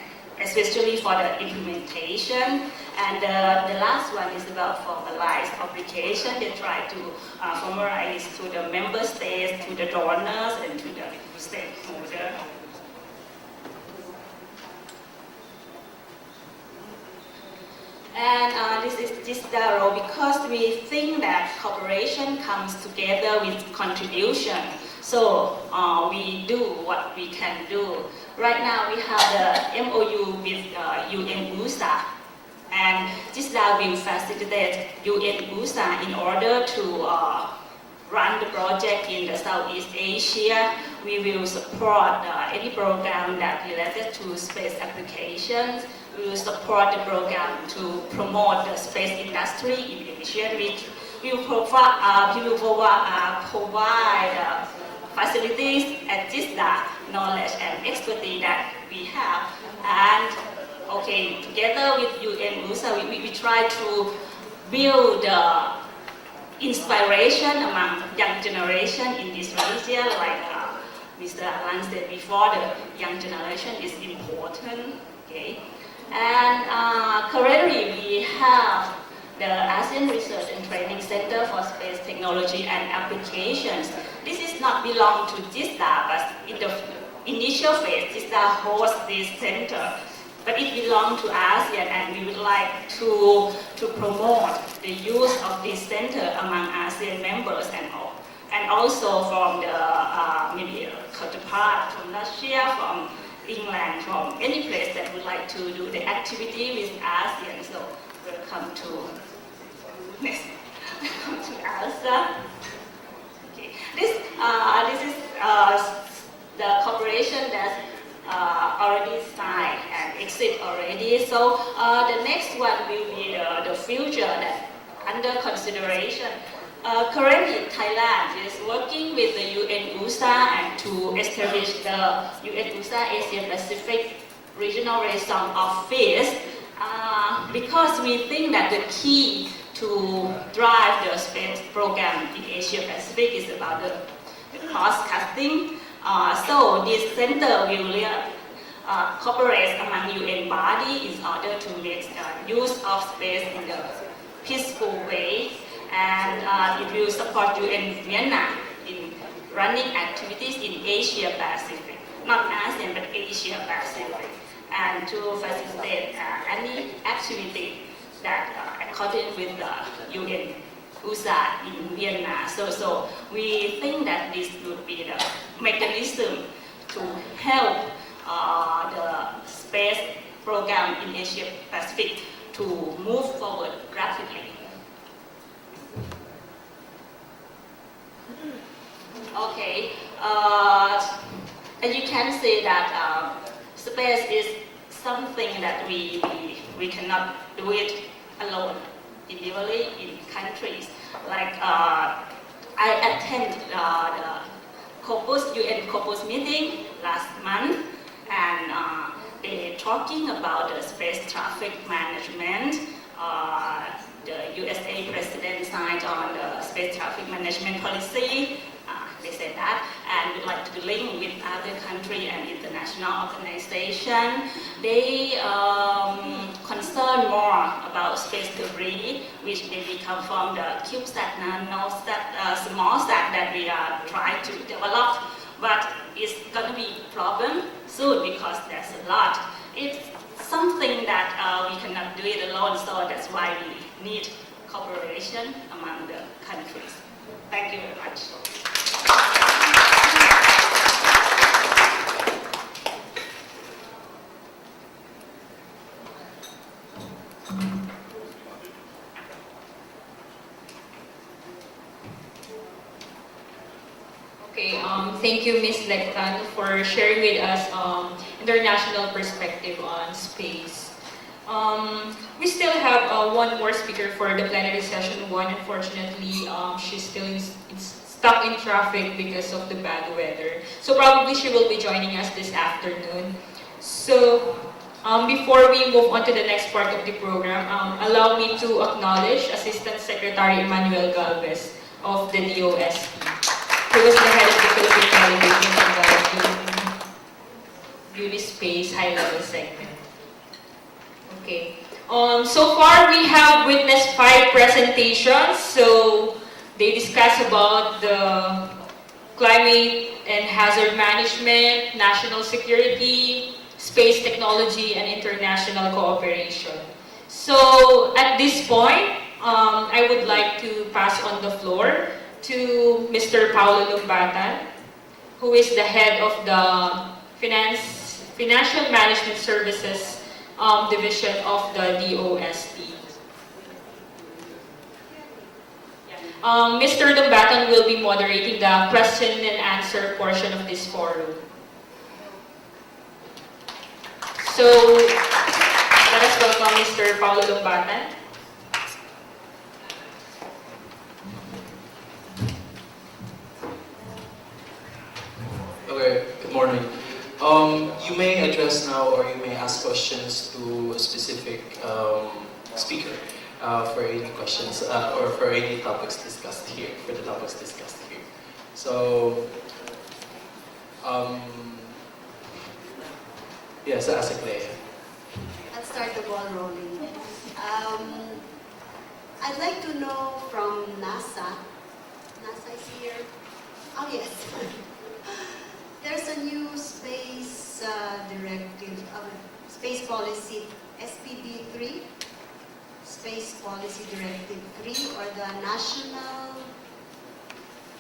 especially for the implementation. And the last one is about formalized obligation. They try to formalize to the member states, to the donors, and to the stakeholders. And this is the role because we think that cooperation comes together with contribution. So we do what we can do. Right now we have the MOU with UN-USA, and GISDA will facilitate UN-USA in order to run the project in the Southeast Asia. We will support any program that related to space applications. We will support the program to promote the space industry in Asia. We will provide facilities at GISDA, knowledge and expertise that we have. And together with UN-USA, we try to build inspiration among young generation in this region. Like Mr. Alan said before, the young generation is important. And currently we have the ASEAN Research and Training Center for Space Technology and Applications. This is not belong to GISDA, but in the initial phase, GISDA hosts this center. But it belongs to ASEAN, and we would like to promote the use of this center among ASEAN members and and also from the maybe counterpart from Russia, from England, from any place that would like to do the activity with ASEAN. So welcome to welcome to ASEAN. Okay, this is the cooperation that already signed and exit already. So the next one will be the future that under consideration. Currently, Thailand is working with the UN-USA and to establish the UN-USA Asia Pacific Regional Liaison Office because we think that the key to drive the space program in Asia Pacific is about the cost cutting. So this center will cooperate among UN bodies in order to make use of space in a peaceful way, and it will support UN Vienna in running activities in Asia Pacific, not ASEAN but Asia Pacific, and to facilitate any activity that according with the UN USA in Vienna. So we think that this would be the mechanism to help the space program in Asia Pacific to move forward rapidly. Okay, and you can see that space is something that we cannot do it alone individually in countries. Like I attended the UN Corpus meeting last month, and they're talking about the space traffic management. The USA president signed on the space traffic management policy. They said that, and would like to link with other country and international organization. They concern more about space debris, which they become from the CubeSat, nanosat, small sat that we are trying to develop. But it's going to be a problem soon because there's a lot. It's something that we cannot do it alone, so that's why we need cooperation among the countries. Thank you very much. Okay, thank you, Ms. Lektan, for sharing with us international perspective on space. We still have one more speaker for the plenary session 1. Unfortunately, she's still stuck in traffic because of the bad weather. So probably she will be joining us this afternoon. So before we move on to the next part of the program, allow me to acknowledge Assistant Secretary Emmanuel Galvez of the DOST-STII, who was the head of the Philippine delegation in the Beauty Space high-level segment. Okay. So far, we have witnessed 5 presentations. So they discuss about the climate and hazard management, national security, space technology, and international cooperation. So at this point, I would like to pass on the floor to Mr. Paulo Lumbatan, who is the head of the Financial Management Services Division of the DOST. Mr. Lumbatan will be moderating the question and answer portion of this forum. So, let us welcome Mr. Paulo Lumbatan. Okay, good morning. You may address now or you may ask questions to a specific speaker for any questions or for any topics discussed here, for the topics discussed here. So, yes, ask a player. Let's start the ball rolling. I'd like to know from NASA. NASA is here. Oh, yes. There's a new space directive, space policy, SPB 3, Space Policy Directive 3, or the National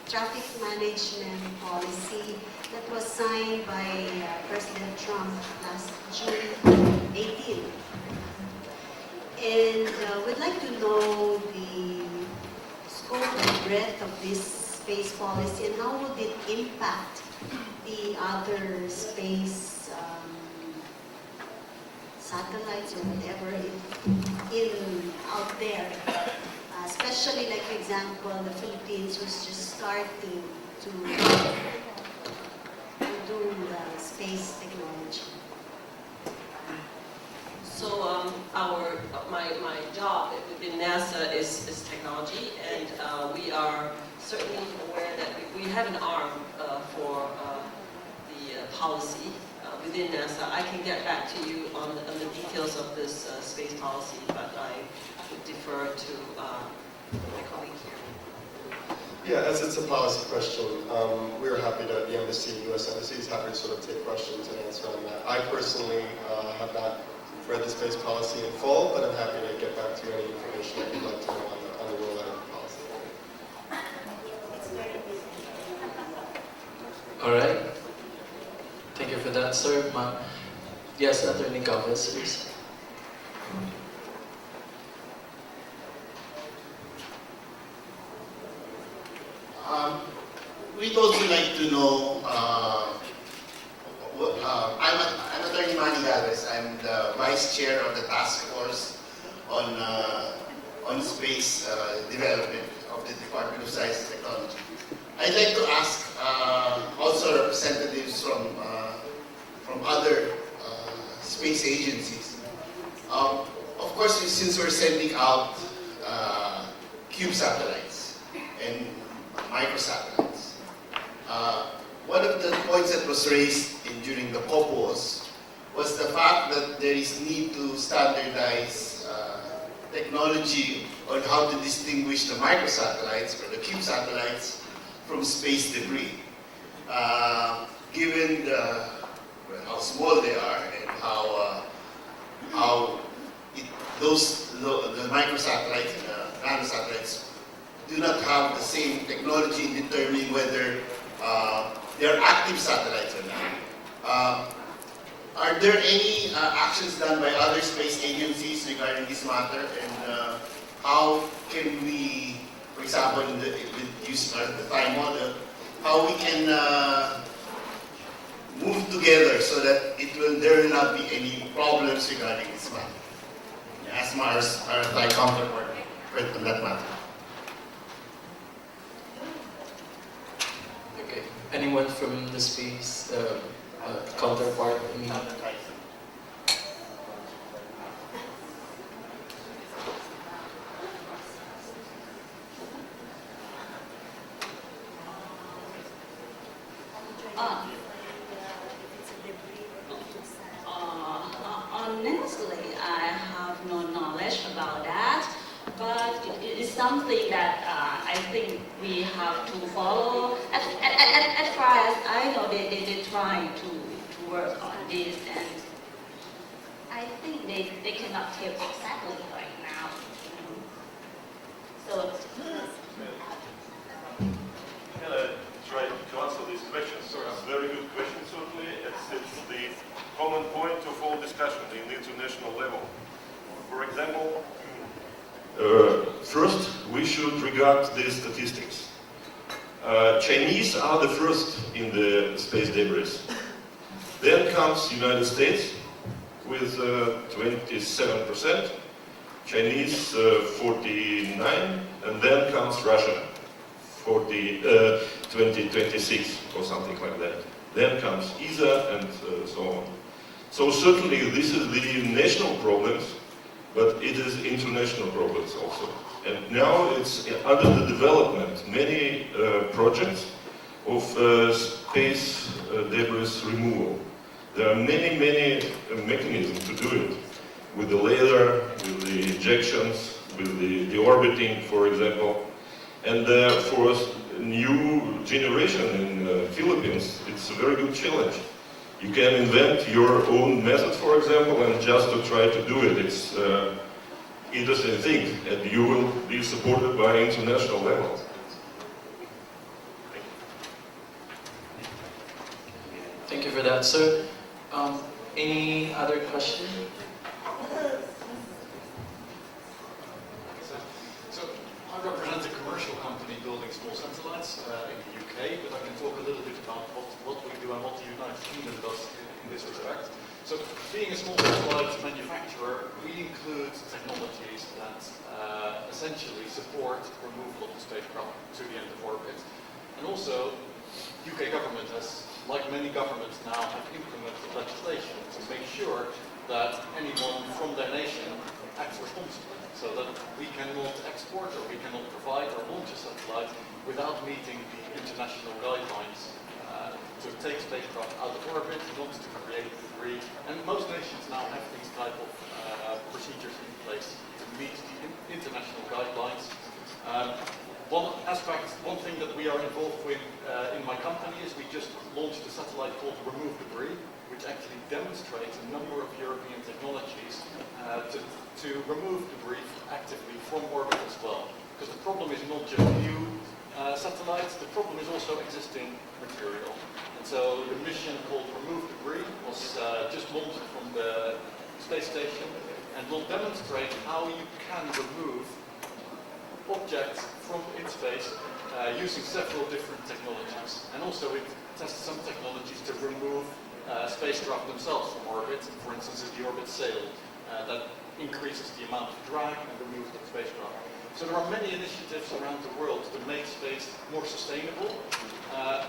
traffic management policy that was signed by President Trump last June 18. And we'd like to know the scope and breadth of this space policy and how would it impact the other space satellites or whatever out there. Especially, like, for example, the Philippines was just starting to do space technology. So my job within NASA is technology, and we are certainly aware that we have an arm for the policy within NASA. I can get back to you on the details of this space policy, but I would defer to my colleague here. Yeah, as it's a policy question, we're happy that the embassy, U.S. Embassy, is happy to sort of take questions and answer on that. I personally have not read the space policy in full, but I'm happy to get back to you any information that you'd like to know on the rollout of the policy. All right. Thank you for that, sir. Yes, Attorney Galvez, please. We'd also like to know, I'm Attorney Manny Galvez. I'm the Vice Chair of the Task Force on Space Development of the Department of Science and Technology. I'd like to ask also representatives from other space agencies. Of course, since we're sending out cube satellites and microsatellites, one of the points that was raised during the COPOS was the fact that there is need to standardize technology on how to distinguish the microsatellites or the cube satellites from space debris. Given how small they are and how the microsatellites and the nanosatellites do not have the same technology in determining whether they are active satellites or not. Are there any actions done by other space agencies regarding this matter, and how can we, for example, with using the time model, how we can move together so that there will not be any problems regarding this matter, as far as our Thai counterpart on that matter? Okay. Anyone from the space counterpart? Honestly, I have no knowledge about that, but it is something that I think we have to follow. At first, I know they're trying to work on this, and I think they cannot tell exactly right now. So. Can I try to answer these questions? So it's a very good question, certainly. It's the common point of all discussion in the international level. For example, first we should regard the statistics. Chinese are the first in the space debris. Then comes United States with 27%, Chinese 49%, and then comes Russia, 26 or something like that. Then comes ESA and so on. So certainly this is the national problems, but it is international problems also. And now it's under the development many projects of space debris removal. There are many mechanisms to do it, with the laser, with the injections, with the orbiting, for example. And for a new generation in the Philippines, it's a very good challenge. You can invent your own method, for example, and just to try to do it. It's interesting thing, and you will be supported by international level. for that. So, any other question? So I represent a commercial company building small satellites in the UK, but I can talk a little bit about what we do and what the United Kingdom does in this respect. So being a small satellite manufacturer, we include technologies that essentially support removal of the spacecraft to the end of orbit. And also, UK government has, like many governments now, have implemented legislation to make sure that anyone from their nation acts responsibly, so that we cannot export or we cannot provide or launch a satellite without meeting the international guidelines to take spacecraft out of orbit, not to create debris. And most nations now have these type of procedures in place to meet the international guidelines. One thing that we are involved with in my company is we just launched a satellite called Remove Debris, which actually demonstrates a number of European technologies to remove debris actively from orbit as well. Because the problem is not just new satellites, the problem is also existing material. And so the mission called Remove Debris was just launched from the space station and will demonstrate how you can remove objects from in space using several different technologies. And also it tests some technologies to remove spacecraft themselves from orbit. For instance, the orbit sail that increases the amount of drag and removes the spacecraft. So there are many initiatives around the world to make space more sustainable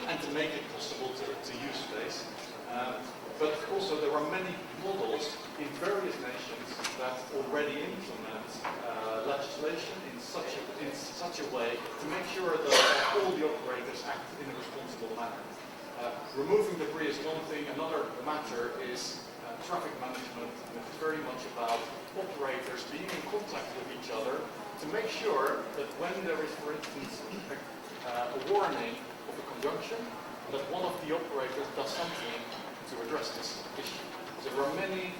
and to make it possible to use space. But also there are many models in various nations that already implement legislation in such a way to make sure that all the operators act in a responsible manner. Removing debris is one thing. Another matter is traffic management, and it's very much about operators being in contact with each other to make sure that when there is, for instance, a warning of a conjunction, that one of the operators does something to address this issue. So there are many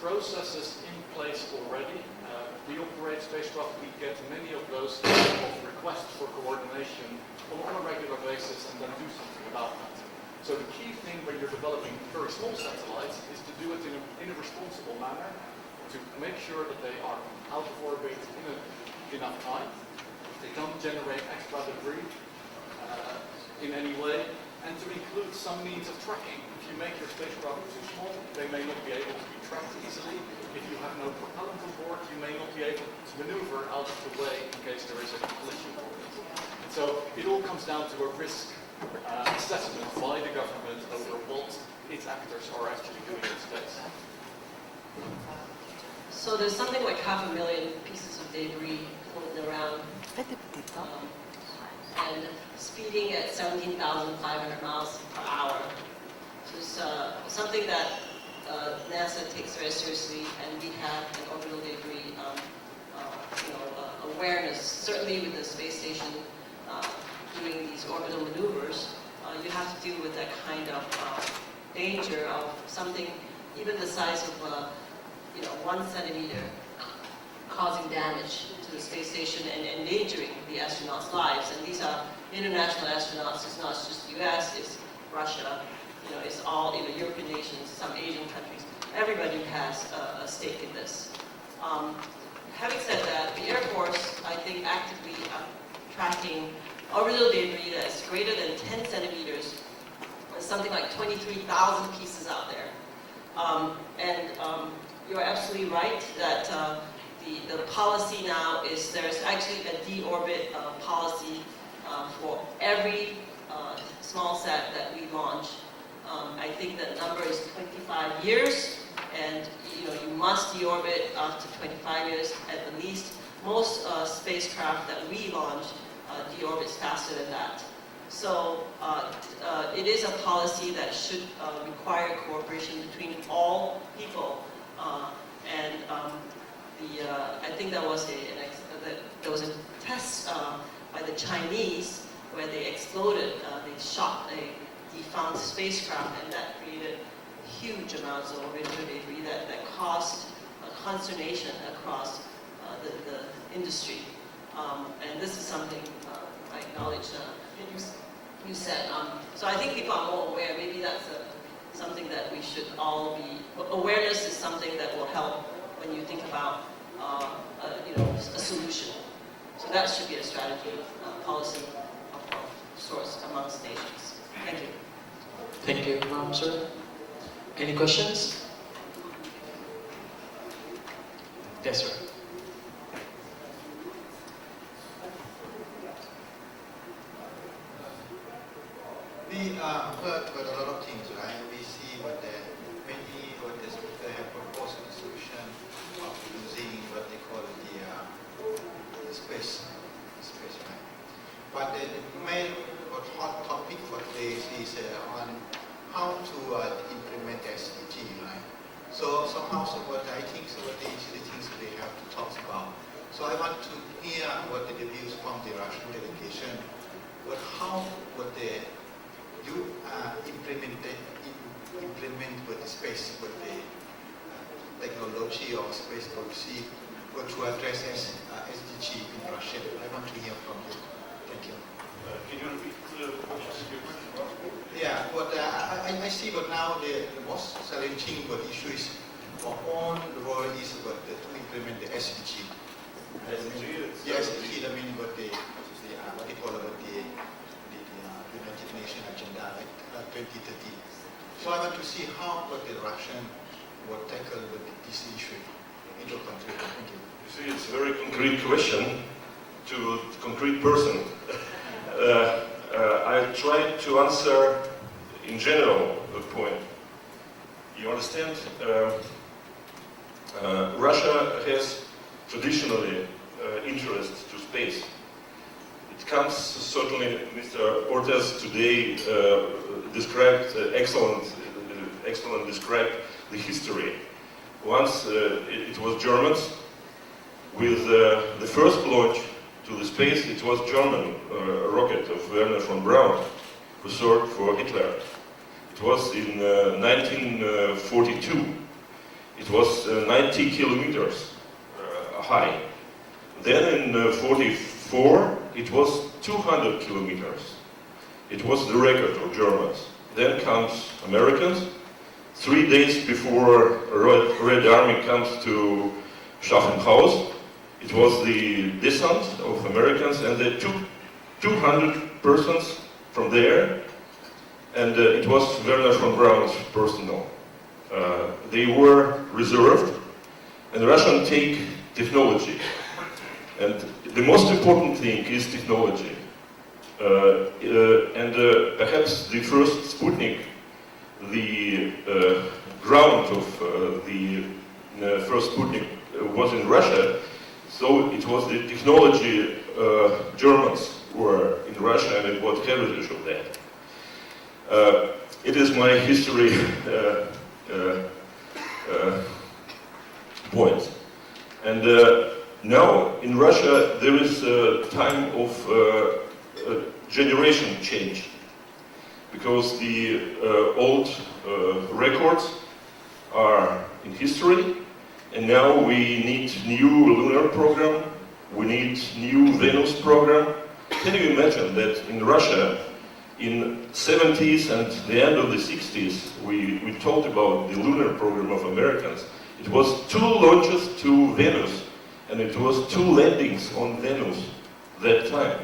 processes in place already. We operate spacecraft, we get many of those requests for coordination on a regular basis and then do something about that. So the key thing when you're developing very small satellites is to do it in a responsible manner, to make sure that they are out of orbit in enough time, they don't generate extra debris in any way, and to include some means of tracking. If you make your spacecraft too small, they may not be able to be tracked easily. If you have no propellant on board, you may not be able to maneuver out of the way in case there is a collision. And so it all comes down to a risk assessment by the government over what its actors are actually doing in space. So there's something like 500,000 pieces of debris floating around, and speeding at 17,500 miles per hour. So it's something that NASA takes very seriously, and we have an orbital debris awareness. Certainly with the space station doing these orbital maneuvers, you have to deal with that kind of danger of something even the size of 1 centimeter causing damage to the space station and endangering the astronauts' lives. And these are international astronauts. It's not just the US, it's Russia, it's all European nations, some Asian countries. Everybody has a stake in this. Having said that, the Air Force, I think, actively tracking orbital debris that's greater than 10 centimeters. There's something like 23,000 pieces out there. You're absolutely right that the policy now is there's actually a deorbit policy for every small sat that we launch. I think the number is 25 years, and you must deorbit after 25 years at the least. Most spacecraft that we launch deorbits faster than that. So it is a policy that should require cooperation between all people. I think there was a test by the Chinese where they exploded, they shot a defunct spacecraft, and that created huge amounts of orbital debris that caused consternation across the industry. And this is something I acknowledge you said. So I think people are more aware. Maybe that's something that we should all be. Awareness is something that will help when you think about a solution. So that should be a strategy, policy of sorts amongst nations. Thank you. Thank you, sir. Any questions? Yes, sir. We heard about a lot of things, right? We see what the many what the speaker have proposed a solution of using what they call the space, right? But the main hot topic for today is on how to implement SDG, right? So somehow, what I think, what the things they have to talk about. So I want to hear what the views from the Russian delegation, how would they implement with the space, with the technology or space policy, or to address SDG in Russia. I want to hear from you. Thank you. Can you repeat what your question was? Yeah, but I see but now the most challenging issue is for all the world is to implement the SDG. SDG? SDG, I mean what they call about the United Nations agenda, like 2030. So I want to see how the Russian will tackle with this issue in your country. Thank you. You see, it's a very concrete question to a concrete person. I try to answer in general the point. You understand, Russia has traditionally interest to space. It comes, certainly, Mr. Ortiz today described, excellent described the history. Once it was Germans, with the first launch to the space, it was German rocket of Werner von Braun, who served for Hitler. It was in 1942. It was 90 kilometers high. Then in 44, it was 200 kilometers. It was the record of Germans. Then comes Americans. 3 days before Red Army comes to Schaffenhaus, it was the descent of Americans, and they took 200 persons from there, and it was Werner von Braun's personnel. They were reserved, and Russians take technology. And the most important thing is technology. Perhaps the first Sputnik, the ground of the first Sputnik was in Russia, so it was the technology Germans were in Russia, and it was heritage of that. It is my history point. And now in Russia there is a time of generation change, because the old records are in history, and now we need new lunar program, we need new Venus program. Can you imagine that in Russia in 70s and the end of the 60s we talked about the lunar program of Americans? It was 2 launches to Venus, and it was 2 landings on Venus that time.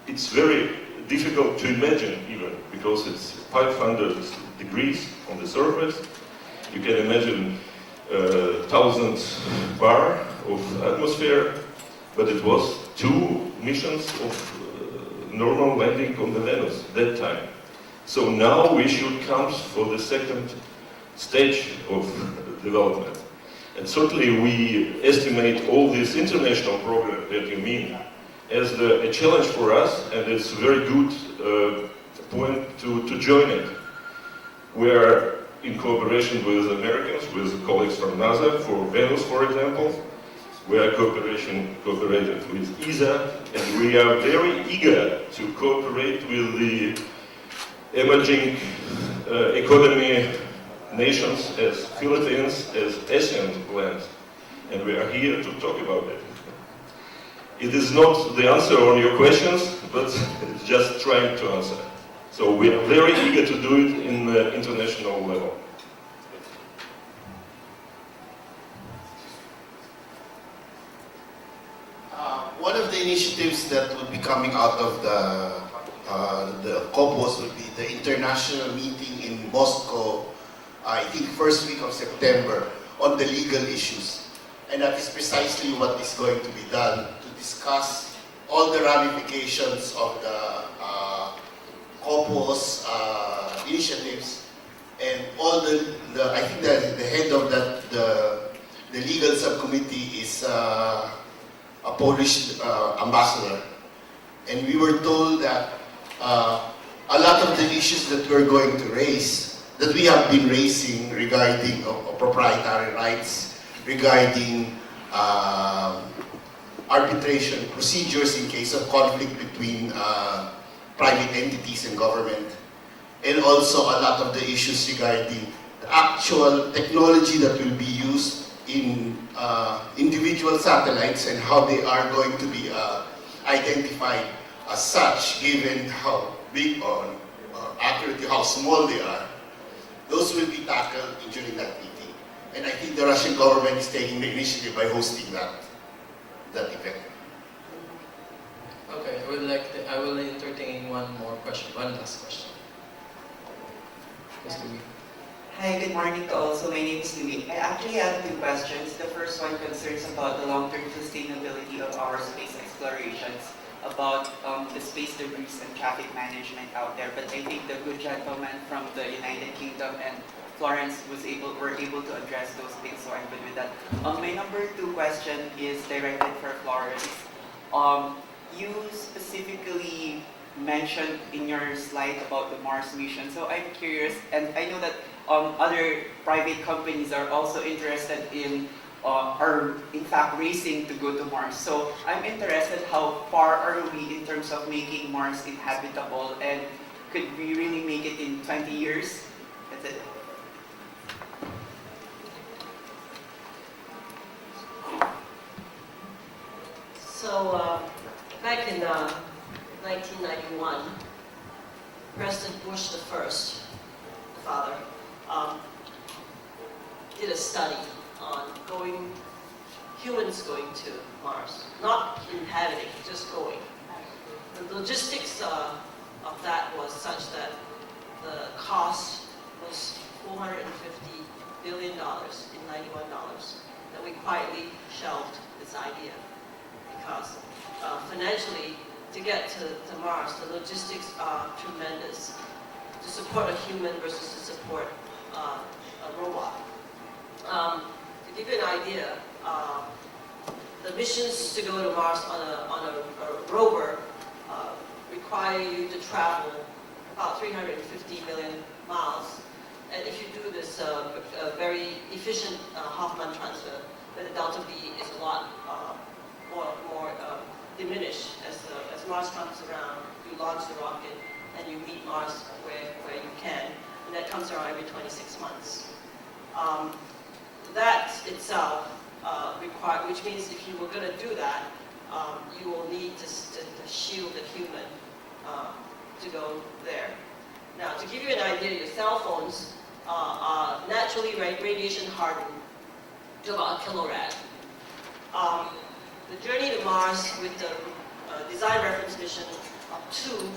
It's very difficult to imagine even, because it's 500 degrees on the surface. You can imagine 1,000 bar of atmosphere, but it was 2 missions of normal landing on the Venus that time. So now we should come for the second stage of development. And certainly we estimate all this international program that you mean as a challenge for us, and it's a very good point to join it. We are in cooperation with Americans, with colleagues from NASA for Venus, for example. We are cooperated with ESA, and we are very eager to cooperate with the emerging economy nations as Philippines, as ASEAN lands, and we are here to talk about it. It is not the answer on your questions, but just trying to answer. So we are very eager to do it in the international level. One of the initiatives that would be coming out of the COPOS would be the international meeting in Moscow, I think first week of September, on the legal issues. And that is precisely what is going to be done, to discuss all the ramifications of the COPOS initiatives, and all I think that the head of that, the legal subcommittee is a Polish ambassador. And we were told that a lot of the issues that we're going to raise, that we have been raising regarding proprietary rights, regarding arbitration procedures in case of conflict between private entities and government, and also a lot of the issues regarding the actual technology that will be used in individual satellites and how they are going to be identified as such, given how big or accurately how small they are. Those will be tackled during that meeting. And I think the Russian government is taking the initiative by hosting that event. Okay, I will entertain one last question. Ms. Louie. Hi, good morning to all. So my name is Louie. I actually have two questions. The first one concerns about the long-term sustainability of our space explorations, about the space debris and traffic management out there. But I think the good gentleman from the United Kingdom and Florence were able to address those things, so I'm good with that. My number two question is directed for Florence. You specifically mentioned in your slide about the Mars mission, so I'm curious, and I know that other private companies are also interested in, are in fact racing to go to Mars. So I'm interested, how far are we in terms of making Mars inhabitable, and could we really make it in 20 years? That's it. So back in 1991, President Bush the first, the father, did a study on humans going to Mars, not inhabiting, just going. The logistics of that was such that the cost was $450 billion in $91, that we quietly shelved this idea, because financially, to get to Mars, the logistics are tremendous. To support a human versus to support a robot. To give you an idea, the missions to go to Mars on a rover require you to travel about 350 million miles. And if you do this very efficient Hoffman transfer, then the delta V is a lot more diminished. As Mars comes around, you launch the rocket and you meet Mars where you can, and that comes around every 26 months. That itself which means if you were going to do that, you will need to shield the human to go there. Now, to give you an idea, your cell phones are naturally radiation hardened to about a kilorad. The journey to Mars with the design reference mission up to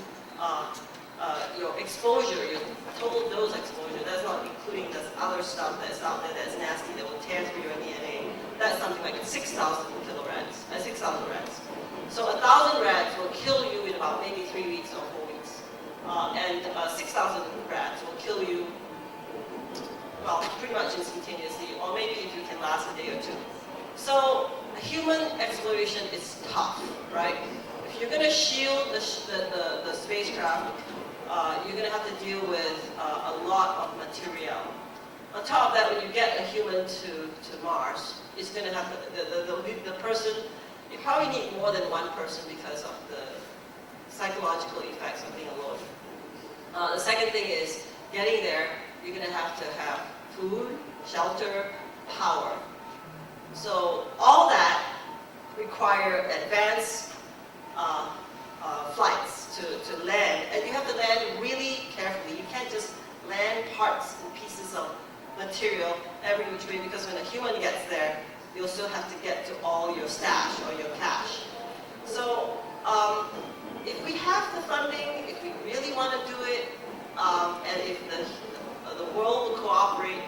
your exposure, your total dose exposure, that's not including this other stuff that's out there that's nasty that will tear through your DNA. That's something like 6,000 kilorad, 6,000 rads. So 1,000 rads will kill you in about maybe 3 weeks or 4 weeks. And 6,000 rads will kill you, well, pretty much instantaneously, or maybe if you can last a day or two. So human exploration is tough, right? If you're going to shield the spacecraft, you're going to have to deal with a lot of material. On top of that, when you get a human to Mars, it's going to have the person. You probably need more than one person because of the psychological effects of being alone. The second thing is, getting there, you're going to have food, shelter, power. So all that require advanced flights to land, and you have to land really carefully. You can't just land parts and pieces of material every which way, because when a human gets there, you'll still have to get to all your stash or your cache. So if we have the funding, if we really want to do it, and if the world will cooperate,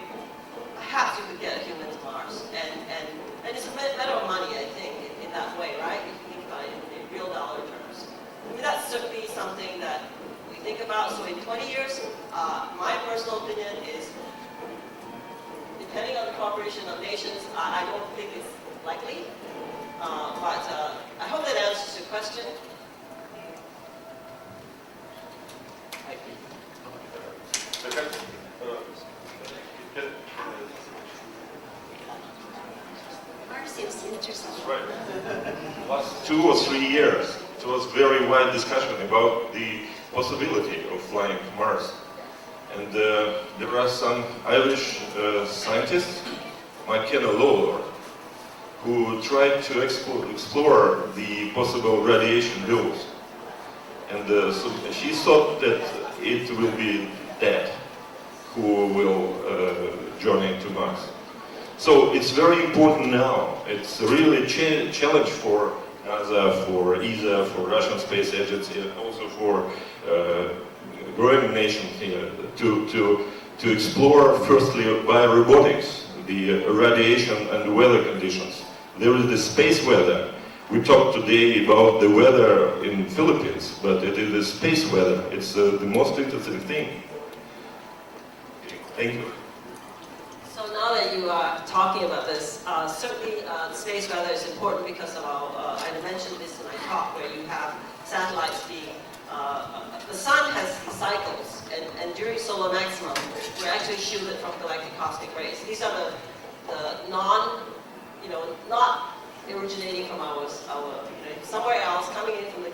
perhaps you could get a human to Mars. And it's a matter of money, I think, in that way, right? If you think about it in real dollar terms. I mean, that's certainly something that we think about. So in 20 years, my personal opinion is, depending on the cooperation of nations, I don't think it's likely. But I hope that answers your question. Mars seems interesting. Right. Last 2 or 3 years, it was very wide discussion about the possibility of flying to Mars. And there are some Irish scientists, McKenna Lawler, who tried to explore the possible radiation dose. And so she thought that it will be Dad who will journey to Mars. So it's very important now. It's really a challenge for NASA, for ESA, for Russian Space Agency, and also for growing nations here to explore, firstly, by robotics, the radiation and weather conditions. There is the space weather. We talked today about the weather in Philippines, but it is the space weather. It's the most interesting thing. Okay, thank you. So now that you are talking about this, certainly space weather is important because of our, I mentioned this in my talk, where you have satellites being, the sun has these cycles, and during solar maximum, we're actually shielded from galactic cosmic rays. These are the not originating from our somewhere else, coming in from the,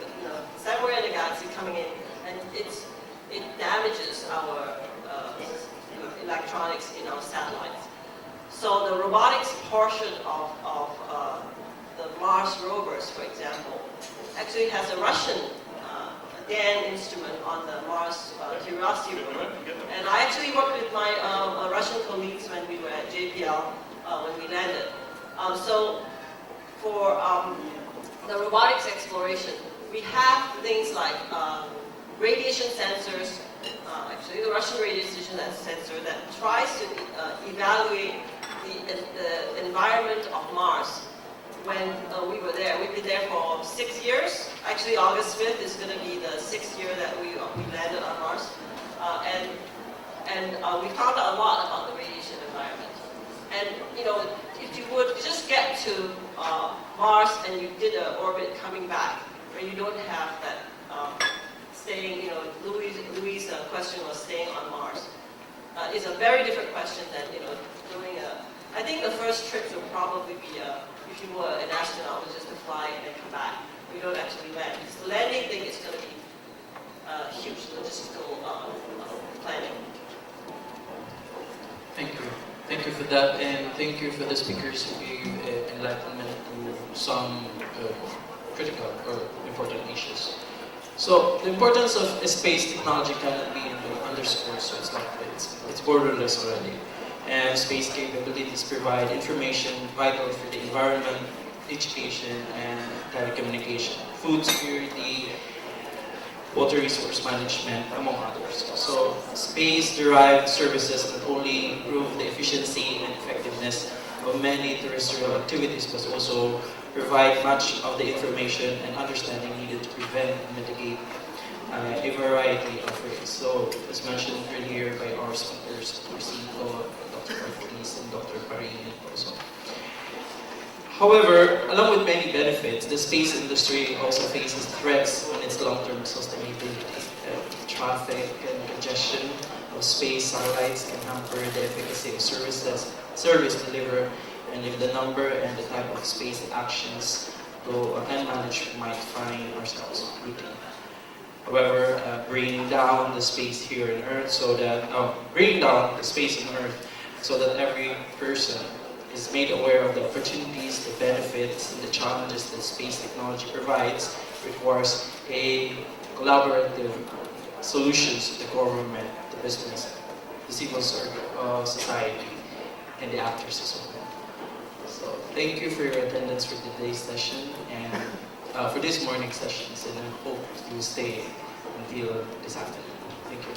somewhere in the galaxy coming in, and it damages our electronics in our satellites. So the robotics portion of the Mars rovers, for example, actually has a Russian DAN instrument on the Mars Curiosity rover. And I actually worked with my Russian colleagues when we were at JPL when we landed. So for the robotics exploration, we have things like radiation sensors. Actually, the Russian radiation sensor that tries to evaluate the environment of Mars. When we were there, we've been there for 6 years. Actually, August 5th is going to be the 6th year that we landed on Mars, and we found out a lot about the radiation environment. And if you would just get to Mars and you did an orbit coming back, where you don't have that staying, Louis' question was staying on Mars, is a very different question than doing a. I think the first trip will probably be if you were an astronaut, was just to fly and then come back. We don't actually land. Because the landing thing is going to be huge logistical planning. Thank you. Thank you for that, and thank you for the speakers who gave enlightenment to some critical or important issues. So the importance of space technology cannot be underscored, so it's borderless already. And space capabilities provide information vital for the environment, education, and telecommunication, food security, water resource management, among others. So space-derived services not only improve the efficiency and effectiveness of many terrestrial activities, but also provide much of the information and understanding needed to prevent and mitigate a variety of risks. So, as mentioned earlier by our speakers, Dr. Cinco, Dr. Ortiz, and Dr. Varinia also. However, along with many benefits, the space industry also faces threats on its long-term sustainability. Traffic and congestion of space satellites can hamper the efficacy of service delivered, and if the number and the type of space actions go unmanaged, we might find ourselves routine. However, bringing down the space here on Earth so that every person is made aware of the opportunities, the benefits, and the challenges that space technology provides, requires a collaborative solutions to the government, the business, the civil society, and the actors as well. So thank you for your attendance for today's session and for this morning's sessions, and I hope you stay until this afternoon. Thank you.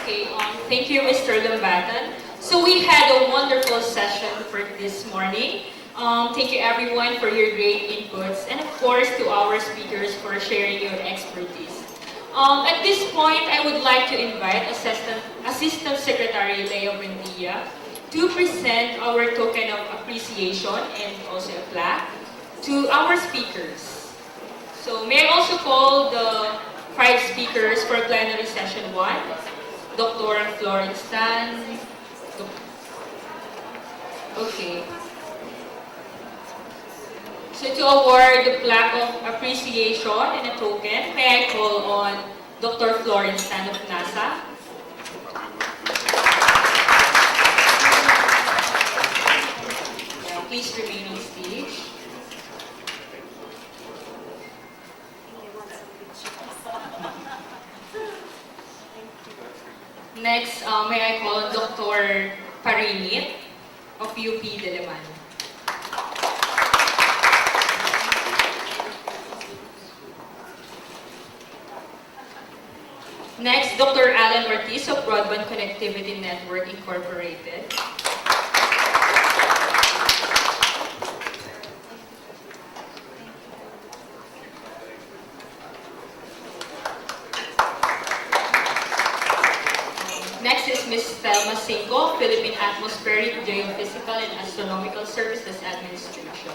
Okay, thank you, Mr. Lambatan. So we had a wonderful session for this morning. Thank you everyone for your great inputs, and of course to our speakers for sharing your expertise. At this point, I would like to invite Assistant Secretary Leo Varinia to present our token of appreciation and also a plaque to our speakers. So may I also call the 5 speakers for plenary session 1, Dr. Florence Tan. Okay. So to award the plaque of appreciation and a token, may I call on Dr. Florence Tan of NASA. Please remain on stage. Next, may I call on Dr. Varinia of UP Diliman. Next, Dr. Alan Ortiz of Broadband Connectivity Network Incorporated. Next is Ms. Thelma Cinco, Philippine Atmospheric, Geophysical, and Astronomical Services Administration.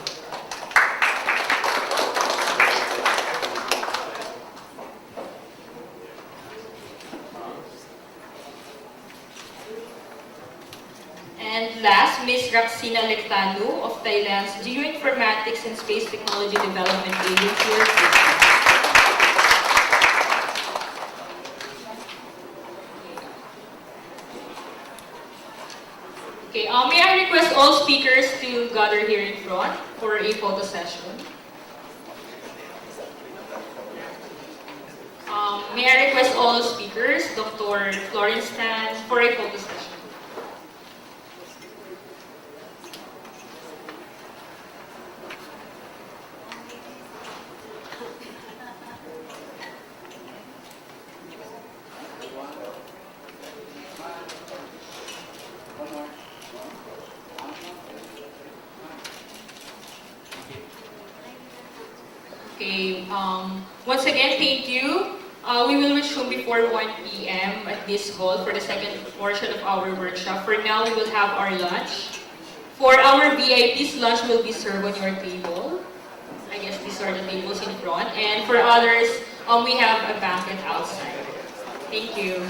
And last, Ms. Raksina Lectanu of Thailand's Geoinformatics and Space Technology Development Agency. Okay, may I request all speakers to gather here in front for a photo session. May I request all speakers, Dr. Florence Tan, for a photo session. Okay, once again, thank you. We will resume before 1 p.m. at this hall for the second portion of our workshop. For now, we will have our lunch. For our VIPs, lunch will be served on your table. I guess these are the tables in front. And for others, we have a banquet outside. Thank you.